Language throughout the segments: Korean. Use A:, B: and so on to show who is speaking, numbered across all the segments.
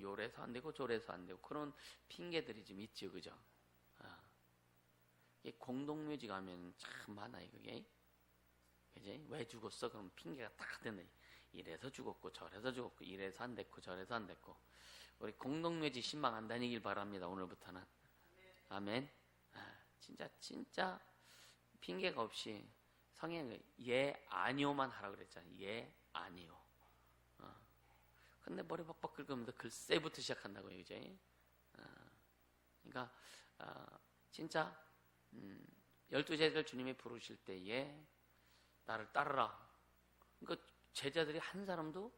A: 요래서 안 되고 저래서 안 되고 그런 핑계들이 좀 있죠, 그죠? 이게 공동묘지가 하면 참 많아요, 그게. 그지? 왜 죽었어? 그럼 핑계가 딱 되네. 이래서 죽었고 저래서 죽었고 이래서 안 됐고 저래서 안 됐고. 우리 공동묘지 신방 안 다니길 바랍니다, 오늘부터는. 아멘. 진짜 핑계가 없이 성경에 예 아니오만 하라 그랬잖아요. 예 아니오. 근데 머리 박박 긁으면서 글쎄부터 시작한다고요, 이제. 그러니까 진짜 12제자를 주님이 부르실 때에 나를 따르라. 그러니까 제자들이 한 사람도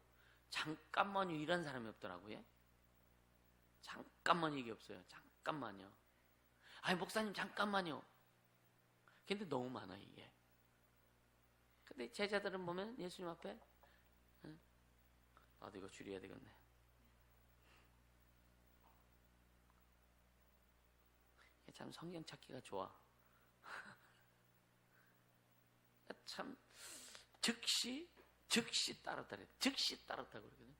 A: 잠깐만요 이런 사람이 없더라고요. 잠깐만 이게 없어요. 잠깐만요. 아니 목사님 잠깐만요. 근데 너무 많아 이게. 근데 제자들은 보면 예수님 앞에 나도 이거 줄여야 되겠네. 참 성경 찾기가 좋아. 참 즉시 따르다 그래. 즉시 따르다고 그러거든.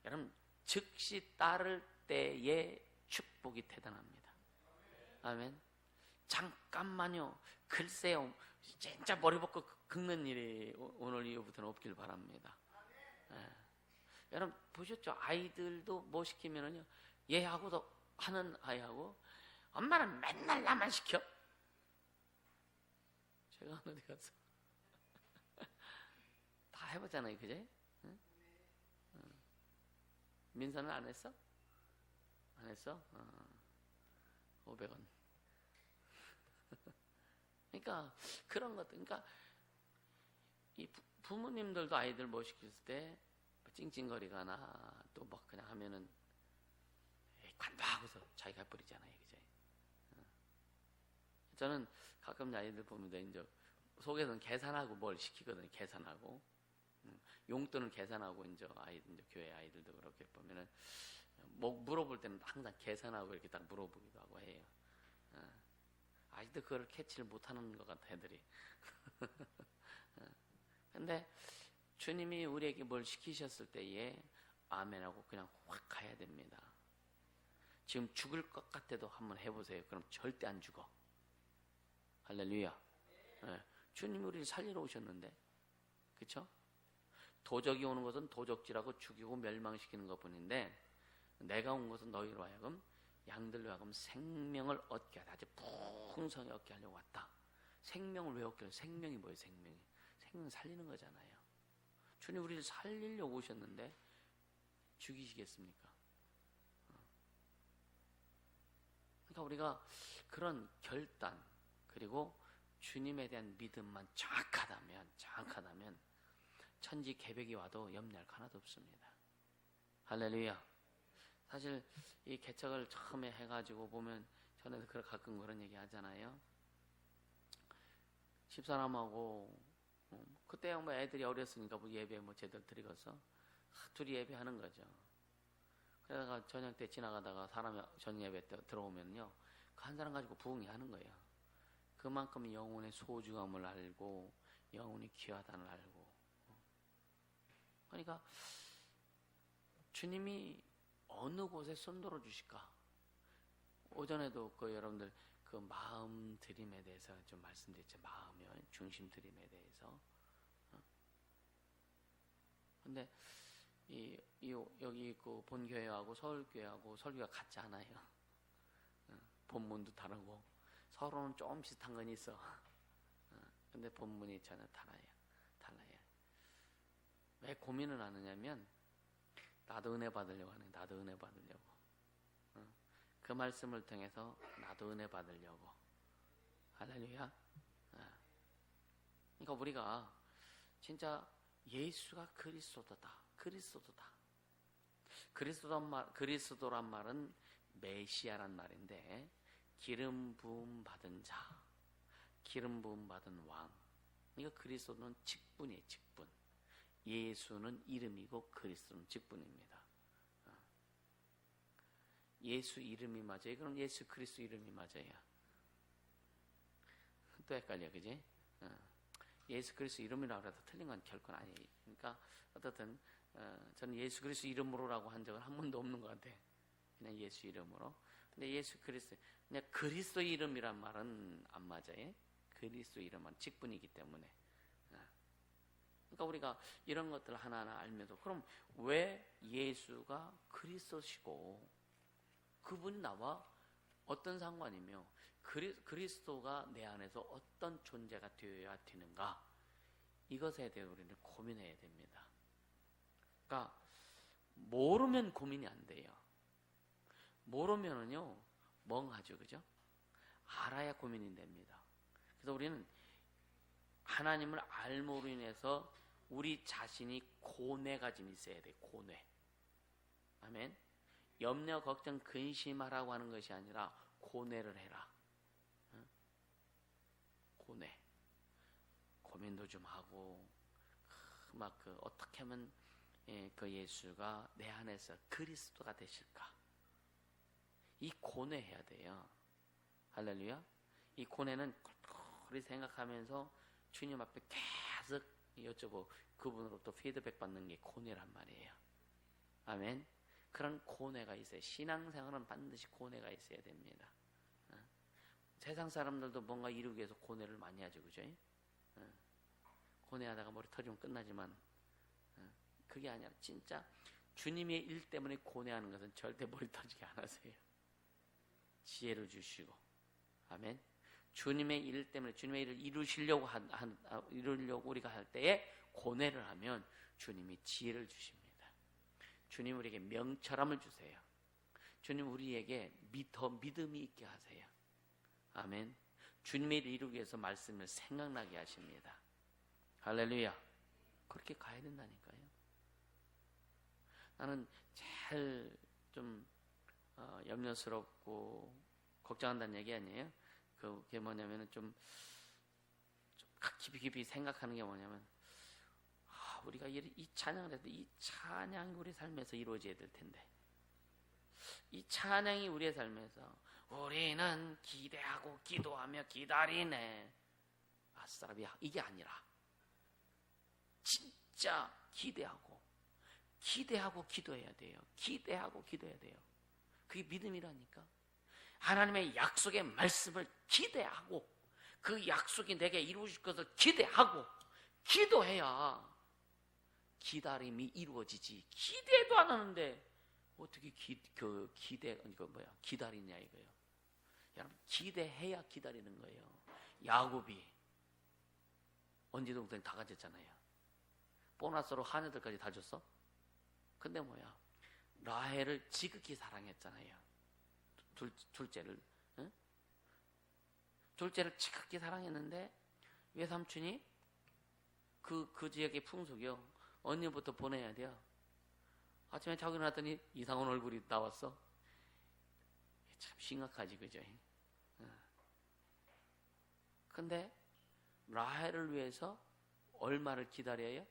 A: 여러분 즉시 따를 때의 축복이 대단합니다. 아멘. 잠깐만요. 글쎄요. 진짜 머리 벗고 긁는 일이 오늘 이후부터는 없길 바랍니다. 여러분 보셨죠? 아이들도 뭐 시키면은요. 얘하고도 하는 아이하고 엄마는 맨날 나만 시켜. 제가 어디 가서 다 해봤잖아요, 그제? 응? 민서는 안 했어? 안 했어? 500원. 그러니까 그런 것들, 그러니까 이 부모님들도 아이들 뭐 시켰을 때 찡찡거리거나 또 막 그냥 하면은 간다 하고서 자기가 해버리잖아요, 그제? 저는 가끔 아이들 보면 이제 속에서는 계산하고 뭘 시키거든요, 계산하고. 용돈을 계산하고 이제 아이들, 이제 교회 아이들도 그렇게 보면은 뭐 물어볼 때는 항상 계산하고 이렇게 딱 물어보기도 하고 해요. 아직도 그걸 캐치를 못하는 것 같아, 애들이. 근데 주님이 우리에게 뭘 시키셨을 때에 아멘하고 그냥 확 가야 됩니다. 지금 죽을 것 같아도 한번 해보세요. 그럼 절대 안 죽어. 할렐루야. 주님이 우리를 살리러 오셨는데, 그쵸? 도적이 오는 것은 도적질하고 죽이고 멸망시키는 것뿐인데 내가 온 것은 너희로 하여금 양들로 하여금 생명을 얻게 하다. 아주 풍성히 얻게 하려고 왔다. 생명을 왜 얻게 하려고? 생명이 뭐예요? 생명이. 생명 살리는 거잖아요. 주님 우리를 살리려고 오셨는데 죽이시겠습니까? 그러니까 우리가 그런 결단 그리고 주님에 대한 믿음만 정확하다면 천지 개벽이 와도 염려할 거 하나도 없습니다. 할렐루야. 사실 이 개척을 처음에 해가지고 보면 전에도 가끔 그런 얘기 하잖아요. 집사람하고 그때 뭐 애들이 어렸으니까 뭐 예배 뭐 제대로 드리겠어? 둘이 예배하는 거죠. 그러다가 저녁 때 지나가다가 사람이 저녁 예배 때 들어오면요, 그 한 사람 가지고 부흥이 하는 거예요. 그만큼 영혼의 소중함을 알고 영혼이 귀하다는 알고. 그러니까 주님이 어느 곳에 손들어 주실까? 오전에도 그 여러분들 그 마음 드림에 대해서 좀 말씀드렸죠. 마음의 중심 드림에 대해서. 근데 여기 그 본교회하고 서울교회하고 설교가 같지 않아요. 본문도 다르고 서로는 좀 비슷한 건 있어. 근데 본문이 전혀 달라요. 왜 고민을 하느냐면 나도 은혜 받으려고 하네. 나도 은혜 받으려고. 그 말씀을 통해서 나도 은혜 받으려고. 할렐루야. 그러니까 우리가 진짜 예수가 그리스도다. 그리스도란 말은 메시아란 말인데 기름 부음 받은 자, 기름 부음 받은 왕. 그러니까 그리스도는 직분이에요. 직분. 예수는 이름이고 그리스도는 직분입니다. 예수 이름이 맞아요. 그럼 예수 그리스도 이름이 맞아요. 또 헷갈려, 그지? 예수 그리스도 이름이라고 해도 틀린 건 결코 아니에요. 그러니까 어떻든 저는 예수 그리스도 이름으로라고 한 적은 한 번도 없는 것 같아. 그냥 예수 이름으로. 근데 예수 그리스도, 그냥 그리스도 이름이란 말은 안 맞아요. 그리스도 이름은 직분이기 때문에. 그러니까 우리가 이런 것들 하나하나 알면서, 그럼 왜 예수가 그리스도시고 그분이 나와 어떤 상관이며 그리스도가 내 안에서 어떤 존재가 되어야 되는가, 이것에 대해 우리는 고민해야 됩니다. 그러니까 모르면 고민이 안 돼요. 모르면은요 멍하죠, 그죠? 알아야 고민이 됩니다. 그래서 우리는 하나님을 알므로 인해서 우리 자신이 고뇌가 좀 있어야 돼. 고뇌. 아멘. 염려, 걱정, 근심하라고 하는 것이 아니라 고뇌를 해라. 고뇌. 고민도 좀 하고 막 어떻게 하면 그 예수가 내 안에서 그리스도가 되실까? 이 고뇌해야 돼요. 할렐루야. 이 고뇌는 꿀꿀이 생각하면서 주님 앞에 계속 여쭤보고 그분으로부터 피드백 받는 게 고뇌란 말이에요. 아멘. 그런 고뇌가 있어요. 신앙생활은 반드시 고뇌가 있어야 됩니다. 세상 사람들도 뭔가 이루기 위해서 고뇌를 많이 하죠, 그죠? 고뇌하다가 머리 터지면 끝나지만 그게 아니라 진짜 주님의 일 때문에 고뇌하는 것은 절대 머리 터지게 안 하세요. 지혜를 주시고, 아멘. 주님의 일 때문에 주님의 일을 이루시려고 이루려고 우리가 할 때에 고뇌를 하면 주님이 지혜를 주십니다. 주님 우리에게 명철함을 주세요. 주님 우리에게 더 믿음이 있게 하세요. 아멘. 주님의 일을 이루기 위해서 말씀을 생각나게 하십니다. 할렐루야. 그렇게 가야 된다니까요. 나는 제일 좀 염려스럽고 걱정한다는 얘기 아니에요. 그게 뭐냐면은 좀 깊이 생각하는 게 뭐냐면, 우리가 이 찬양을 해도 이 찬양이 우리 삶에서 이루어져야 될 텐데, 이 찬양이 우리의 삶에서 우리는 기대하고 기도하며 기다리네, 아싸라비야, 이게 아니라 진짜 기대하고 기도해야 돼요. 기대하고 기도해야 돼요. 그게 믿음이라니까. 하나님의 약속의 말씀을 기대하고 그 약속이 내게 이루어질 것을 기대하고 기도해야 기다림이 이루어지지. 기대도 안 하는데 어떻게 기다리냐 이거예요. 여러분, 기대해야 기다리는 거예요. 야곱이 언제 동생 다 가졌잖아요. 보너스로 하늘들까지 다 줬어. 근데 뭐야, 라헬을 지극히 사랑했잖아요. 둘째를, 응? 둘째를 지극히 사랑했는데 외삼촌이 그 지역의 풍속이요, 언니부터 보내야 돼요. 아침에 자고 일어났더니 이상한 얼굴이 나왔어. 참 심각하지, 그죠? 근데 라헬을 위해서 얼마를 기다려요?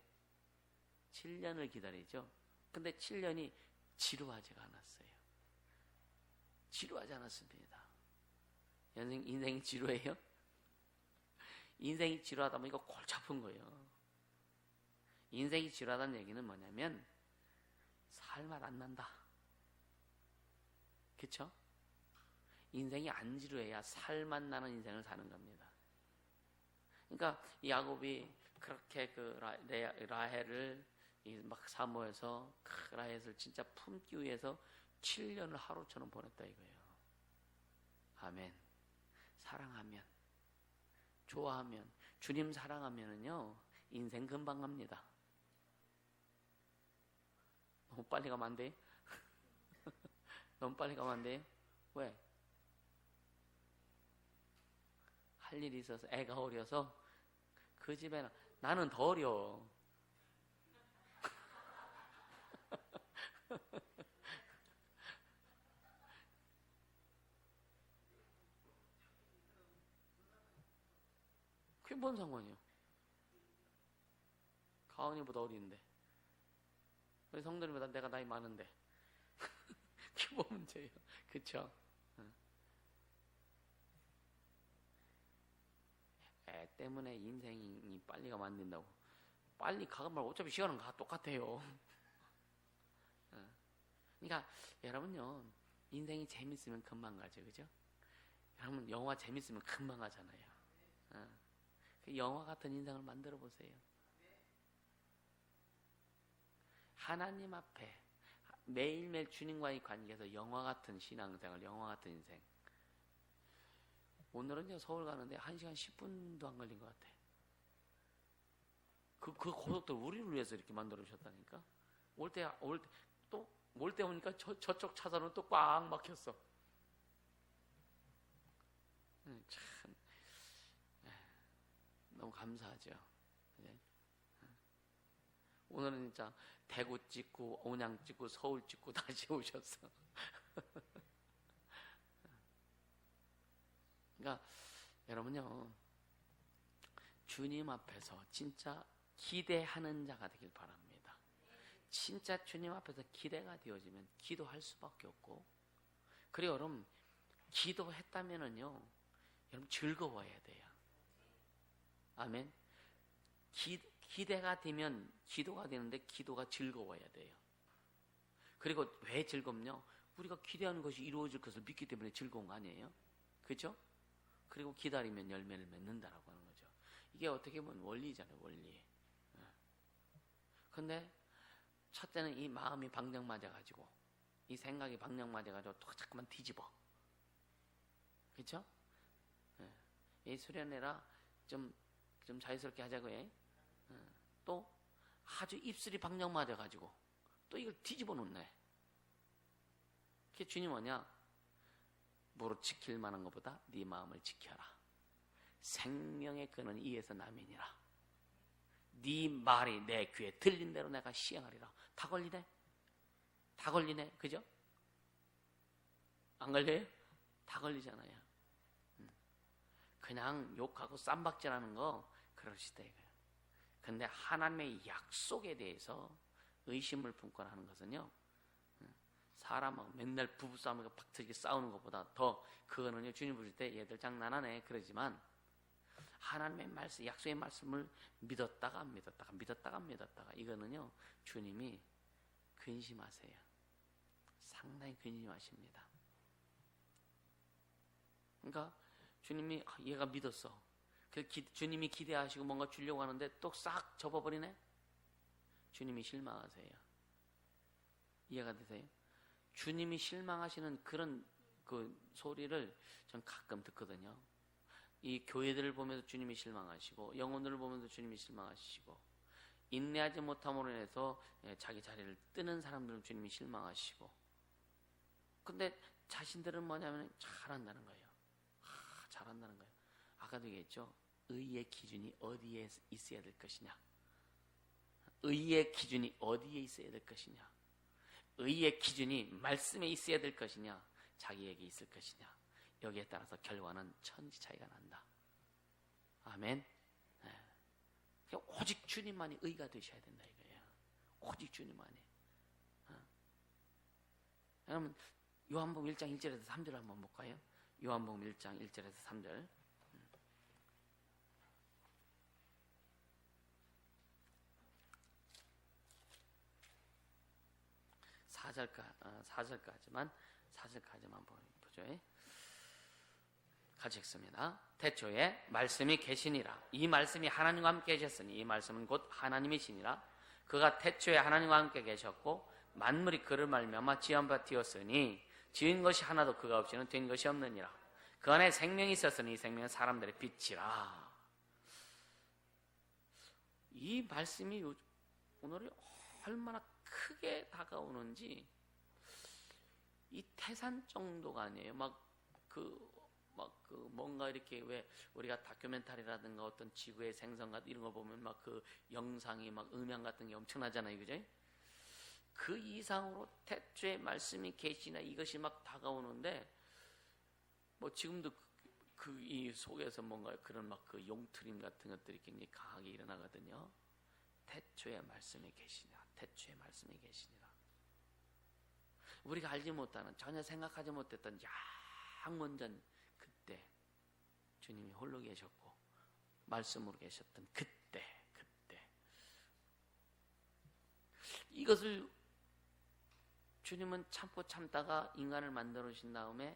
A: 7년을 기다리죠. 근데 7년이 지루하지가 않았어요. 지루하지 않았습니다. 인생이 지루해요? 인생이 지루하다 보니까 골치 아픈 거예요. 인생이 지루하다는 얘기는 뭐냐면 살맛 안 난다. 그쵸? 인생이 안 지루해야 살맛 나는 인생을 사는 겁니다. 그러니까 야곱이 그렇게 라헬을 막 사모해서 라헬을 진짜 품기 위해서 7년을 하루처럼 보냈다 이거예요. 아멘. 사랑하면, 좋아하면, 주님 사랑하면은요 인생 금방 갑니다. 너무 빨리 가면 안 돼? 너무 빨리 가면 안 돼? 왜? 할 일이 있어서, 애가 어려서. 그 집에는 나는 더 어려워. 그게 뭔 상관이야? 가은이보다 어린데, 우리 성도님보다 내가 나이 많은데 그게 뭐 문제예요? 그쵸? 애 때문에 인생이 빨리 가면 안 된다고. 빨리 가면 어차피 시간은 똑같아요. 그러니까 여러분요, 인생이 재밌으면 금방 가죠, 그죠? 여러분 영화 재밌으면 금방 가잖아요. 그 영화 같은 인생을 만들어 보세요. 하나님 앞에 매일매일 주님과의 관계에서 영화 같은 신앙생활, 영화 같은 인생. 오늘은 서울 가는데 1시간 10분도 안 걸린 것 같아. 그 고속도로 우리를 위해서 이렇게 만들어 주셨다니까. 올 때 오니까 저쪽 차선은 또 꽉 막혔어. 참 너무 감사하죠. 네. 오늘은 진짜 대구 찍고 온양 찍고 서울 찍고 다시 오셨어. 그러니까 여러분요, 주님 앞에서 진짜 기대하는 자가 되길 바랍니다. 진짜 주님 앞에서 기대가 되어지면 기도할 수밖에 없고, 그리고 여러분 기도했다면은요, 여러분 즐거워야 돼요. 아멘. 기대가 되면 기도가 되는데 기도가 즐거워야 돼요. 그리고 왜 즐겁냐? 우리가 기대하는 것이 이루어질 것을 믿기 때문에 즐거운 거 아니에요? 그렇죠? 그리고 기다리면 열매를 맺는다라고 하는 거죠. 이게 어떻게 보면 원리잖아요, 원리. 근데 첫째는 이 마음이 방정 맞아가지고, 이 생각이 방정 맞아가지고 또 자꾸만 뒤집어. 그렇죠? 이 수련회라 좀 자유스럽게 하자고 해. 또 아주 입술이 방정 맞아가지고 또 이걸 뒤집어 놓네. 그게 주님 뭐냐? 무릇 지킬 만한 것보다 네 마음을 지켜라. 생명의 근원 이에서 남이니라. 네 말이 내 귀에 들린 대로 내가 시행하리라. 다 걸리네? 다 걸리네. 그죠? 안 걸려요? 다 걸리잖아요. 그냥 욕하고 쌈박질하는 거 그러시다 이거예요. 근데 하나님의 약속에 대해서 의심을 품거나 하는 것은요, 사람하고 맨날 부부싸움하고 팍 싸우는 것보다 더, 그거는요, 주님 부르실 때 얘들 장난하네 그러지만, 하나님의 말씀, 약속의 말씀을 믿었다가 이거는요, 주님이 근심하세요. 상당히 근심하십니다. 그러니까 주님이 얘가 믿었어. 주님이 기대하시고 뭔가 주려고 하는데 또 싹 접어버리네? 주님이 실망하세요. 이해가 되세요? 주님이 실망하시는 그런 그 소리를 전 가끔 듣거든요. 이 교회들을 보면서 주님이 실망하시고, 영혼들을 보면서 주님이 실망하시고, 인내하지 못함으로 인해서 자기 자리를 뜨는 사람들은 주님이 실망하시고, 근데 자신들은 뭐냐면 잘한다는 거예요. 잘한다는 거예요. 아까도 얘기했죠. 의의 기준이 어디에 있어야 될 것이냐. 의의 기준이 어디에 있어야 될 것이냐. 의의 기준이 말씀에 있어야 될 것이냐, 자기에게 있을 것이냐. 여기에 따라서 결과는 천지 차이가 난다. 아멘. 네. 오직 주님만이 의가 되셔야 된다 이거예요. 오직 주님만이. 여러분 요한복음 1장 1절에서 3절 한번 볼까요? 요한복음 1장 1절에서 3절. 4절까지만 보죠. 같이 읽습니다. 태초에 말씀이 계시니라. 이 말씀이 하나님과 함께 계셨으니 이 말씀은 곧 하나님이시니라. 그가 태초에 하나님과 함께 계셨고 만물이 그를 말미암아 지은 바 되었으니 지은 것이 하나도 그가 없이는 된 것이 없느니라. 그 안에 생명이 있었으니 이 생명은 사람들의 빛이라. 이 말씀이 오늘 얼마나 크게 다가오는지, 이 태산 정도가 아니에요. 뭔가 이렇게, 왜 우리가 다큐멘터리라든가 어떤 지구의 생성 같은 이런 거 보면 막 그 영상이 막 음향 같은 게 엄청나잖아요, 그죠? 그 이상으로 태초에 말씀이 계시나 이것이 막 다가오는데, 뭐 지금도 이 속에서 뭔가 그런 막 그 용트림 같은 것들이 굉장히 강하게 일어나거든요. 태초에 말씀이 계시냐, 태초에 말씀이 계시니라. 우리가 알지 못하는, 전혀 생각하지 못했던 양원전 그때 주님이 홀로 계셨고 말씀으로 계셨던 그때 이것을 주님은 참고 참다가 인간을 만들어 주신 다음에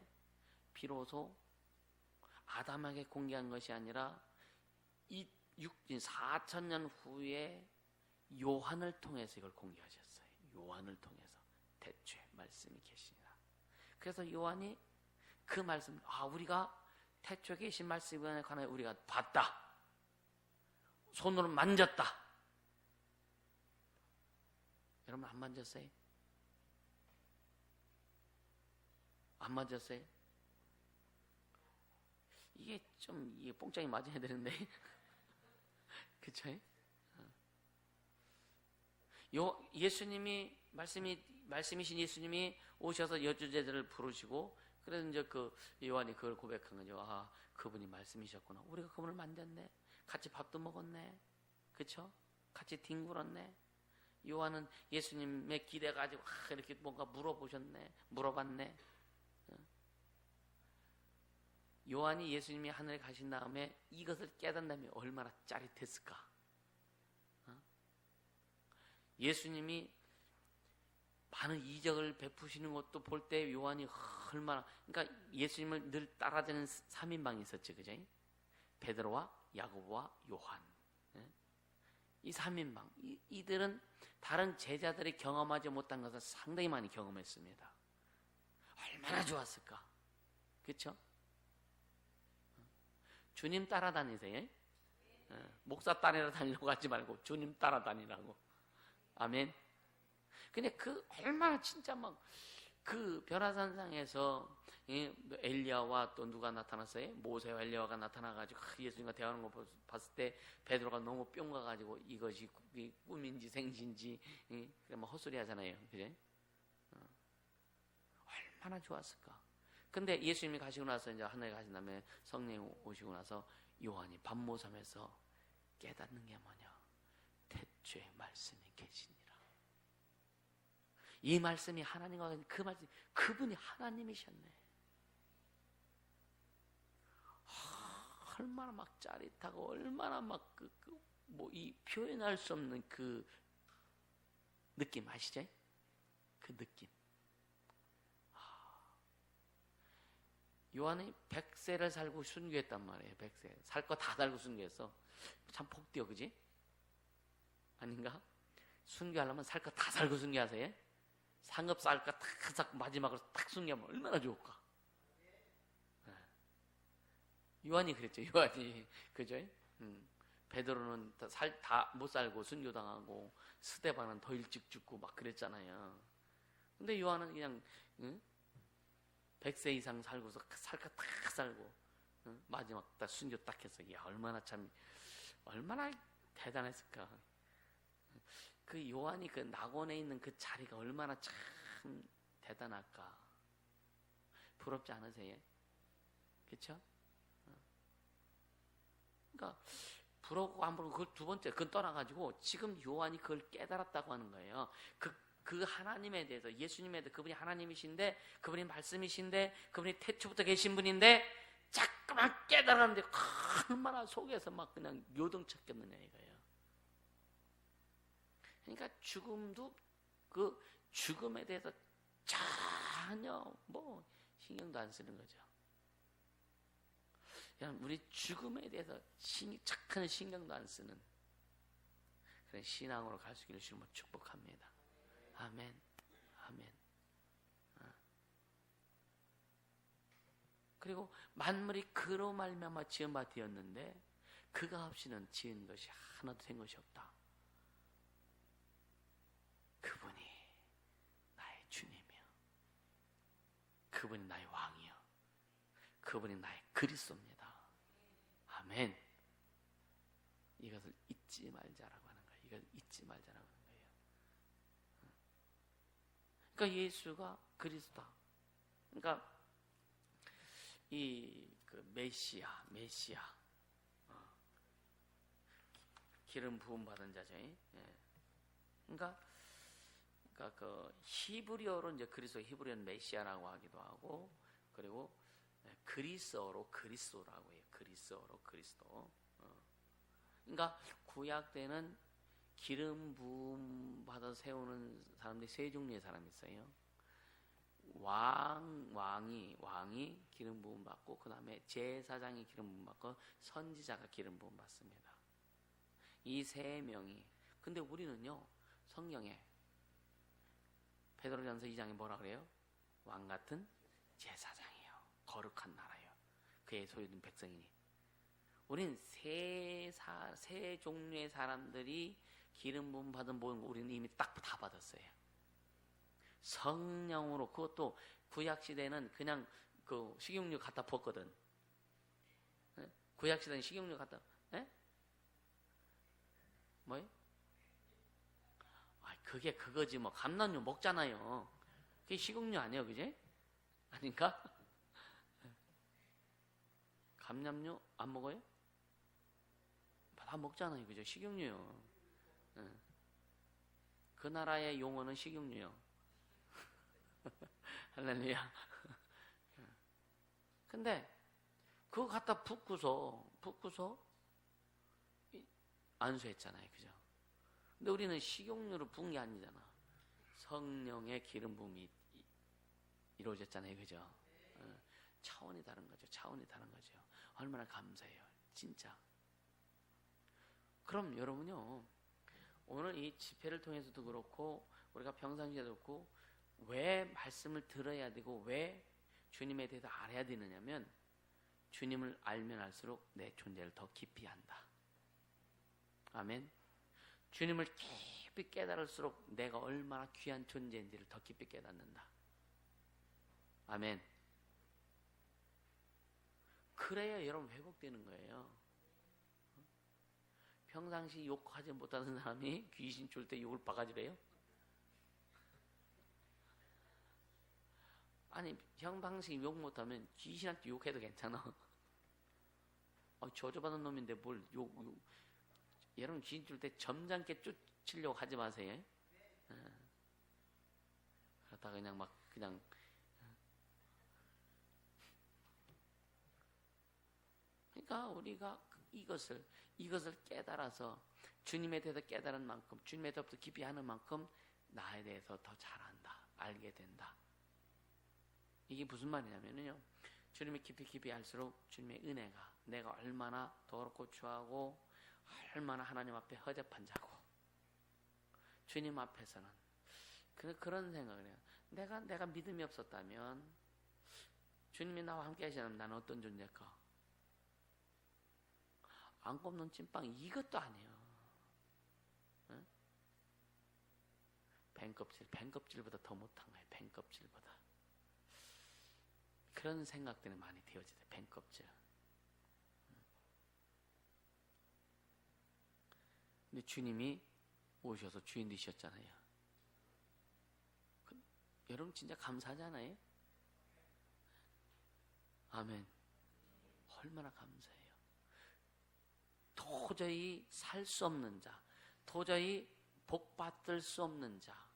A: 비로소 아담에게 공개한 것이 아니라 이 4,000년 후에 요한을 통해서 이걸 공개하셨어요. 요한을 통해서 태초에 말씀이 계시니라. 그래서 요한이 그 말씀, 우리가 태초에 계신 말씀에 관하여 우리가 봤다. 손으로 만졌다. 여러분 안 만졌어요? 안 만졌어요? 이게 좀 이게 뽕짝이 맞아야 되는데 그쵸? 예수님이 말씀이신 예수님이 오셔서 여주제들을 부르시고 그래서 이제 그 요한이 그걸 고백한 거죠. 그분이 말씀이셨구나. 우리가 그분을 만졌네. 같이 밥도 먹었네. 그쵸? 같이 뒹굴었네. 요한은 예수님의 기대 가지고 이렇게 뭔가 물어봤네. 요한이 예수님이 하늘에 가신 다음에 이것을 깨닫다면 얼마나 짜릿했을까? 예수님이 많은 이적을 베푸시는 것도 볼 때 요한이 얼마나, 그러니까 예수님을 늘 따라다니는 3인방이 있었죠, 그죠? 베드로와 야고보와 요한. 이 3인방, 이들은 다른 제자들이 경험하지 못한 것을 상당히 많이 경험했습니다. 얼마나 좋았을까? 그렇죠? 주님 따라다니세요. 목사 따라다니려고 하지 말고 주님 따라다니라고. 아멘. 근데 얼마나 진짜 그 변화산상에서 엘리야와 또 누가 나타났어요? 모세와 엘리야가 나타나가지고 예수님과 대화하는 거 봤을 때 베드로가 너무 뿅 가가지고 이것이 꿈인지 생신지 그냥 헛소리 하잖아요. 그죠? 얼마나 좋았을까? 근데 예수님이 가시고 나서 이제 하늘에 가신 다음에 성령이 오시고 나서 요한이 밤모섬에서 깨닫는 게 뭐냐? 태초에 말씀이 계시니라. 이 말씀이 하나님과 그 말씀, 그분이 하나님이셨네. 얼마나 짜릿하고 얼마나 이 표현할 수 없는 그 느낌 아시죠? 그 느낌. 요한이 100세를 살고 순교했단 말이에요. 100세. 살 거 다 살고 순교했어. 참 폭뛰어, 그지? 아닌가? 순교하려면 살 거 다 살고 순교하세요. 상급 살 거 다 살고 마지막으로 딱 순교하면 얼마나 좋을까? 요한이 그랬죠. 요한이. 그죠? 베드로는 다 못 살고 순교당하고 스데반은 더 일찍 죽고 막 그랬잖아요. 근데 요한은 그냥 100세 이상 살고서 살 거 다 살고 마지막 딱 순교 딱 했어. 야, 얼마나 대단했을까. 그 요한이 그 낙원에 있는 그 자리가 얼마나 참 대단할까. 부럽지 않으세요? 그렇죠? 그러니까 부럽고 안 부럽고 그 두 번째 그건 떠나가지고 지금 요한이 그걸 깨달았다고 하는 거예요. 그 하나님에 대해서, 예수님에 대해서, 그분이 하나님이신데 그분이 말씀이신데 그분이 태초부터 계신 분인데 자꾸만 깨달았는데 얼마나 속에서 막 그냥 요동쳤겠느냐 이거예요. 그러니까 죽음도 그 죽음에 대해서 전혀 신경도 안 쓰는 거죠. 그냥 우리 죽음에 대해서 착한 신경도 안 쓰는 그런 신앙으로 갈 수 있기를 주님으로 축복합니다. 아멘. 아멘. 그리고 만물이 그로 말미암아 지은 바 되었는데 그가 없이는 지은 것이 하나도 된 것이 없다. 그분이 나의 주님이요, 그분이 나의 왕이요, 그분이 나의 그리스도입니다. 아멘. 이것을 잊지 말자라고 하는 거예요. 이것을 잊지 말자라고 하는 거예요. 그러니까 예수가 그리스도다. 그러니까 그 메시아 기름 부음 받은 자죠. 그러니까 그 히브리어로 이제 히브리어는 메시아라고 하기도 하고, 그리고 그리스어로 그리스도라고 해요. 그리스어로 그리스도. 그러니까 구약 때는 기름 부음 받아 세우는 사람들이 세 종류의 사람이 있어요. 왕이 기름 부음 받고, 그 다음에 제사장이 기름 부음 받고, 선지자가 기름 부음 받습니다. 이 세 명이. 근데 우리는요, 성경에 베드로전서 2장에 뭐라 그래요? 왕 같은 제사장이에요. 거룩한 나라예요. 그의 소유된 백성이니. 우린 세 종류의 사람들이 기름 부음 받은 모든 거 우리는 이미 딱 다 받았어요. 성령으로. 그것도 구약 시대는 그냥 그 식용유 갖다 붓거든. 구약 시대는 식용유 갖다. 뭐요? 그게 그거지 뭐. 감람유 먹잖아요. 그게 식용유 아니에요, 그지? 아닌가? 감람유 안 먹어요? 다 먹잖아요, 그죠? 식용유요. 그 나라의 용어는 식용유요. 할렐루야. 근데 그거 갖다 붓고서 안수했잖아요, 그죠? 근데 우리는 식용유로 부은 게 아니잖아. 성령의 기름 부음이 이루어졌잖아요, 그죠? 차원이 다른 거죠. 차원이 다른 거죠. 얼마나 감사해요, 진짜. 그럼 여러분요, 오늘 이 집회를 통해서도 그렇고 우리가 평상시에도 그렇고 왜 말씀을 들어야 되고 왜 주님에 대해서 알아야 되느냐면, 주님을 알면 알수록 내 존재를 더 깊이 안다. 아멘. 주님을 깊이 깨달을수록 내가 얼마나 귀한 존재인지를 더 깊이 깨닫는다. 아멘. 그래야 여러분 회복되는 거예요. 평상시 욕하지 못하는 사람이 귀신 줄 때 욕을 바가지래요? 아니, 평상시 욕 못하면 귀신한테 욕해도 괜찮아. 저주받은 놈인데 뭘 욕. 여러분 귀신 줄 때 점잖게 쫓으려고 하지 마세요. 그러다가 그냥 그러니까 우리가 이것을 깨달아서 주님에 대해서 깨달은 만큼, 주님에 대해서 깊이 하는 만큼 나에 대해서 더 잘한다, 알게 된다. 이게 무슨 말이냐면요, 주님이 깊이 할수록 주님의 은혜가 내가 얼마나 더럽고 추하고 얼마나 하나님 앞에 허접한 자고, 주님 앞에서는 그런 생각을 해요. 내가 믿음이 없었다면, 주님이 나와 함께 하시면 나는 어떤 존재일까? 안 꼽는 찐빵 이것도 아니에요. 응? 뱀껍질보다 더 못한 거예요. 뱀껍질보다. 그런 생각들이 많이 되어지죠. 뱀껍질. 근데 주님이 오셔서 주인 되셨잖아요. 여러분 진짜 감사하잖아요. 아멘. 얼마나 감사해요. 도저히 살 수 없는 자, 도저히 복받을 수 없는 자,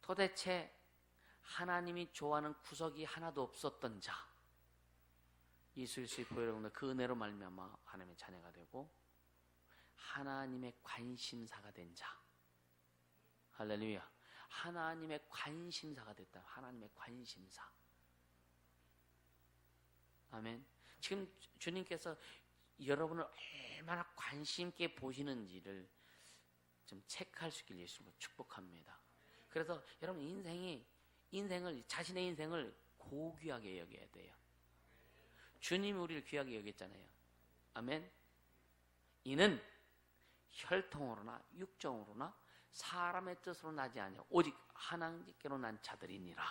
A: 도대체 하나님이 좋아하는 구석이 하나도 없었던 자, 예수 그리스도의 보혈로 그 은혜로 말미암아 하나님의 자녀가 되고 하나님의 관심사가 된 자. 할렐루야. 하나님의 관심사가 됐다. 하나님의 관심사. 아멘. 지금 주님께서 여러분을 얼마나 관심 있게 보시는지를 좀 체크할 수 있길 예수님으로 축복합니다. 그래서 여러분 자신의 인생을 고귀하게 여겨야 돼요. 주님이 우리를 귀하게 여겼잖아요. 아멘. 이는 혈통으로나 육정으로나 사람의 뜻으로 나지 아니하고 오직 하나님께로 난 자들이니라.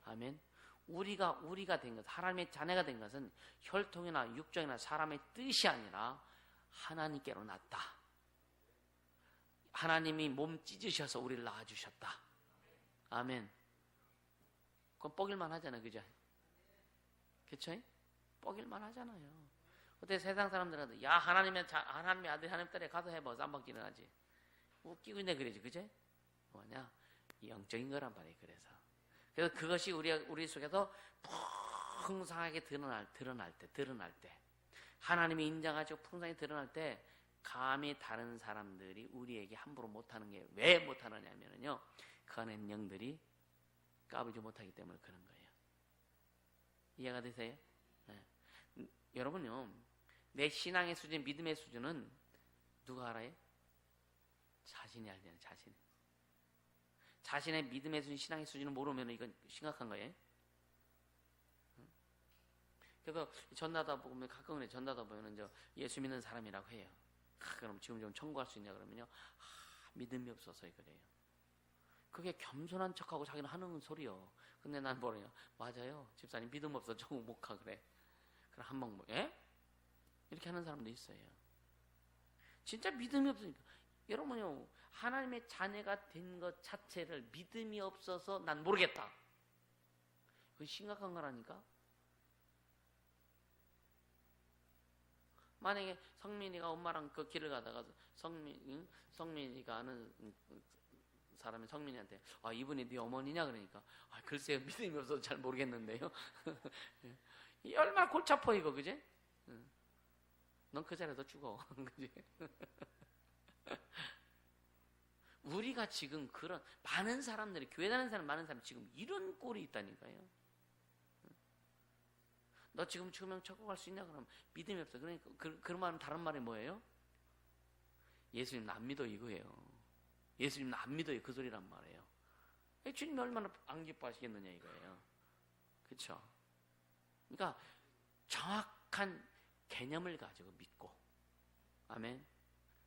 A: 아멘. 우리가 된 것, 하나님의 자녀가 된 것은 혈통이나 육정이나 사람의 뜻이 아니라 하나님께로 났다. 하나님이 몸 찢으셔서 우리를 낳아주셨다. 아멘. 그건 뻐길만 하잖아요, 그죠? 그쵸? 뻐길만 하잖아요. 그때 세상 사람들한테 야 하나님의 아들 하나님 딸에 가서 해봐, 쌈박질을 하지. 웃기고 있네 그러지, 그죠? 뭐냐? 영적인 거란 말이에요. 그래서 그것이 우리 속에서 풍성하게 드러날 때 하나님이 인정하시고 풍성하게 드러날 때 감히 다른 사람들이 우리에게 함부로 못하는 게 왜 못하느냐면요, 그 안에 영들이 까불지 못하기 때문에 그런 거예요. 이해가 되세요? 네. 여러분요, 내 신앙의 수준, 믿음의 수준은 누가 알아요? 자신이 알잖아요. 자신의 믿음의 수준, 신앙의 수준을 모르면 이건 심각한 거예요. 그래서 전나다 보면 가끔은 전나다 보면 예수 믿는 사람이라고 해요. 그럼 지금 좀 청구할 수 있냐 그러면요, 믿음이 없어서 그래요. 그게 겸손한 척하고 자기는 하는 소리요. 근데 난 뭐래요? 맞아요. 집사님 믿음 없어 저 못 가 그래. 그럼 한번 예? 이렇게 하는 사람도 있어요. 진짜 믿음이 없으니까. 여러분요, 하나님의 자녀가 된 것 자체를 믿음이 없어서 난 모르겠다. 그건 심각한 거라니까. 만약에 성민이가 엄마랑 그 길을 가다가 성민이가 아는 사람이 성민이한테 이분이 네 어머니냐 그러니까 글쎄요 믿음이 없어서 잘 모르겠는데요. 얼마나 골치 아파 이거, 그지? 넌 그 자리에서 죽어. 그지? 우리가 지금 그런 많은 사람들이, 교회 다니는 사람 많은 사람이 지금 이런 꼴이 있다니까요. 너 지금 죽으면 천국 갈 수 있냐? 그러면 믿음이 없어. 그러니까 그 말은 다른 말이 뭐예요? 예수님 안 믿어 이거예요. 예수님 안 믿어요 그 소리란 말이에요. 주님이 얼마나 안 기뻐하시겠느냐 이거예요. 그렇죠? 그러니까 정확한 개념을 가지고 믿고, 아멘.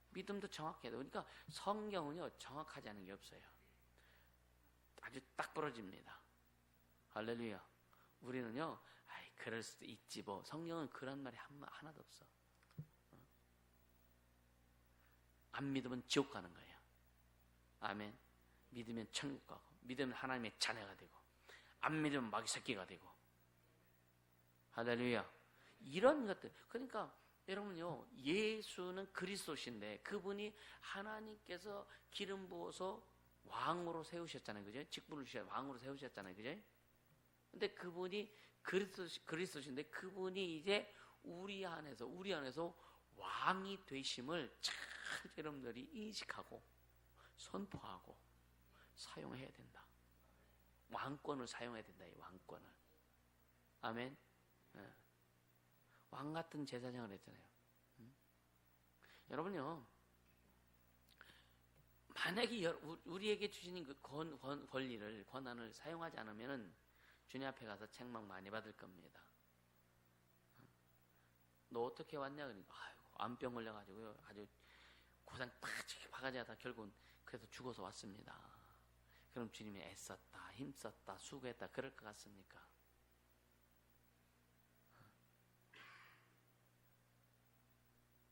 A: 믿음도 정확해야 돼요. 그러니까 성경은요 정확하지 않은 게 없어요. 아주 딱 부러집니다. 할렐루야. 우리는요 그럴 수도 있지 뭐. 성경은 그런 말이 하나도 없어. 안 믿으면 지옥 가는 거예요. 아멘. 믿으면 천국 가고, 믿으면 하나님의 자녀가 되고, 안 믿으면 마귀 새끼가 되고. 할렐루야. 이런 것들. 그러니까 여러분요, 예수는 그리스도신데 그분이 하나님께서 기름 부어서 왕으로 세우셨잖아요. 그죠? 직분을 주셔서 왕으로 세우셨잖아요. 그죠? 근데 그분이 그리스도신데 그분이 이제 우리 안에서 왕이 되심을 잘 여러분들이 인식하고 선포하고 사용해야 된다. 왕권을 사용해야 된다. 이 왕권을. 아멘. 네. 왕 같은 제사장을 했잖아요. 여러분요, 만약에 우리에게 주시는 그 권한을 사용하지 않으면은 주님 앞에 가서 책망 많이 받을 겁니다. 너 어떻게 왔냐 그러니까 암병 걸려가지고요 아주 고생 딱 바가지하다 결국은 그래서 죽어서 왔습니다. 그럼 주님이 애썼다, 힘썼다, 수고했다 그럴 것 같습니까?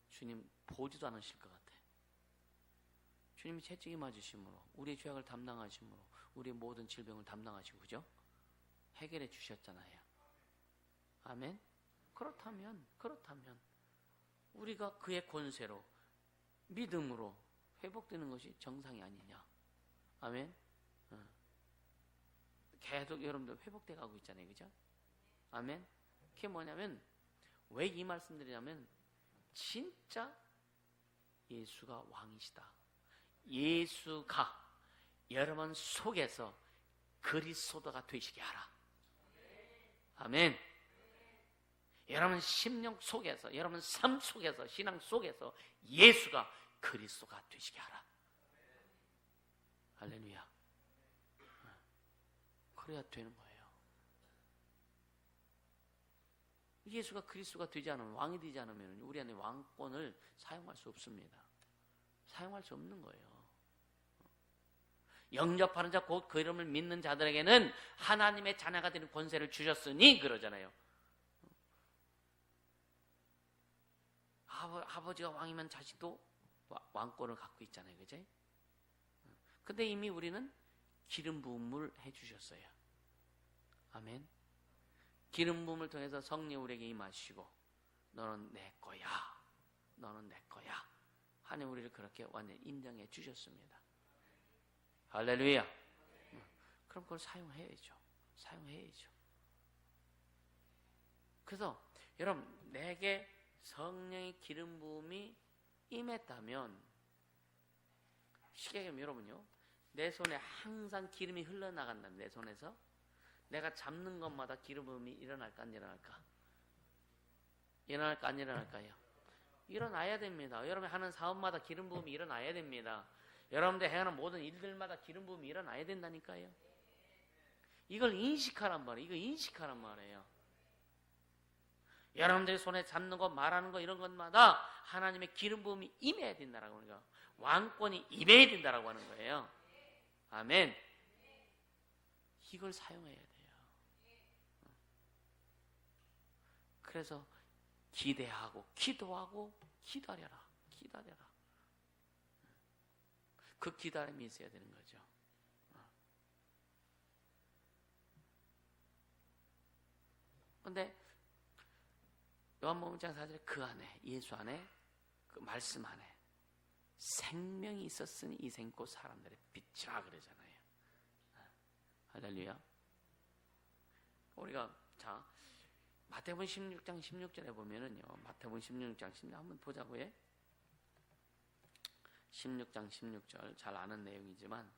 A: 주님 보지도 않으실 것 같아. 주님이 채찍이 맞으심으로, 우리의 죄악을 담당하심으로, 우리의 모든 질병을 담당하시고, 그죠? 해결해 주셨잖아요. 아멘? 그렇다면 우리가 그의 권세로, 믿음으로 회복되는 것이 정상이 아니냐. 아멘? 계속 여러분들 회복돼 가고 있잖아요. 그죠? 아멘? 그게 뭐냐면, 왜 이 말씀드리냐면, 진짜 예수가 왕이시다. 예수가 여러분 속에서 그리스도가 되시게 하라. 아멘. 여러분 심령 속에서, 여러분 삶 속에서, 신앙 속에서 예수가 그리스도가 되시게 하라. 할렐루야. 그래야 되는 거예요. 예수가 그리스도가 되지 않으면, 왕이 되지 않으면 우리 안에 왕권을 사용할 수 없습니다. 사용할 수 없는 거예요. 영접하는 자 곧 그 이름을 믿는 자들에게는 하나님의 자녀가 되는 권세를 주셨으니 그러잖아요. 아버지가 왕이면 자식도 왕권을 갖고 있잖아요. 그죠? 근데 이미 우리는 기름 부음을 해주셨어요. 아멘. 기름 부음을 통해서 성령 우리에게 임하시고 너는 내 거야. 너는 내 거야. 하나님 우리를 그렇게 완전히 인정해 주셨습니다. 할렐루야. 그럼 그걸 사용해야죠. 사용해야죠. 그래서 여러분 내게 성령의 기름 부음이 임했다면 쉽게 얘기하면 여러분요 내 손에 항상 기름이 흘러나간다. 내 손에서 내가 잡는 것마다 기름 부음이 일어날까 안 일어날까? 일어날까 안 일어날까요? 일어나야 됩니다. 여러분이 하는 사업마다 기름 부음이 일어나야 됩니다. 여러분들 행하는 모든 일들마다 기름 부음이 일어나야 된다니까요. 이걸 인식하란 말이에요. 이거 인식하란 말이에요. 여러분들이 손에 잡는 것, 말하는 것 이런 것마다 하나님의 기름 부음이 임해야 된다라고 하는 거예요. 왕권이 임해야 된다라고 하는 거예요. 아멘. 이걸 사용해야 돼요. 그래서 기대하고 기도하고 기다려라. 기다려라. 그 기다림이 있어야 되는 거죠. 그런데 요한복음 1장 4절에 그 안에, 예수 안에, 그 말씀 안에 생명이 있었으니 이 생고 사람들의 빛이라 그러잖아요. 할렐루야. 우리가 자 마태복음 16장 16절에 보면은요, 마태복음 16장 16절 한번 보자고요. 16장 16절 잘 아는 내용이지만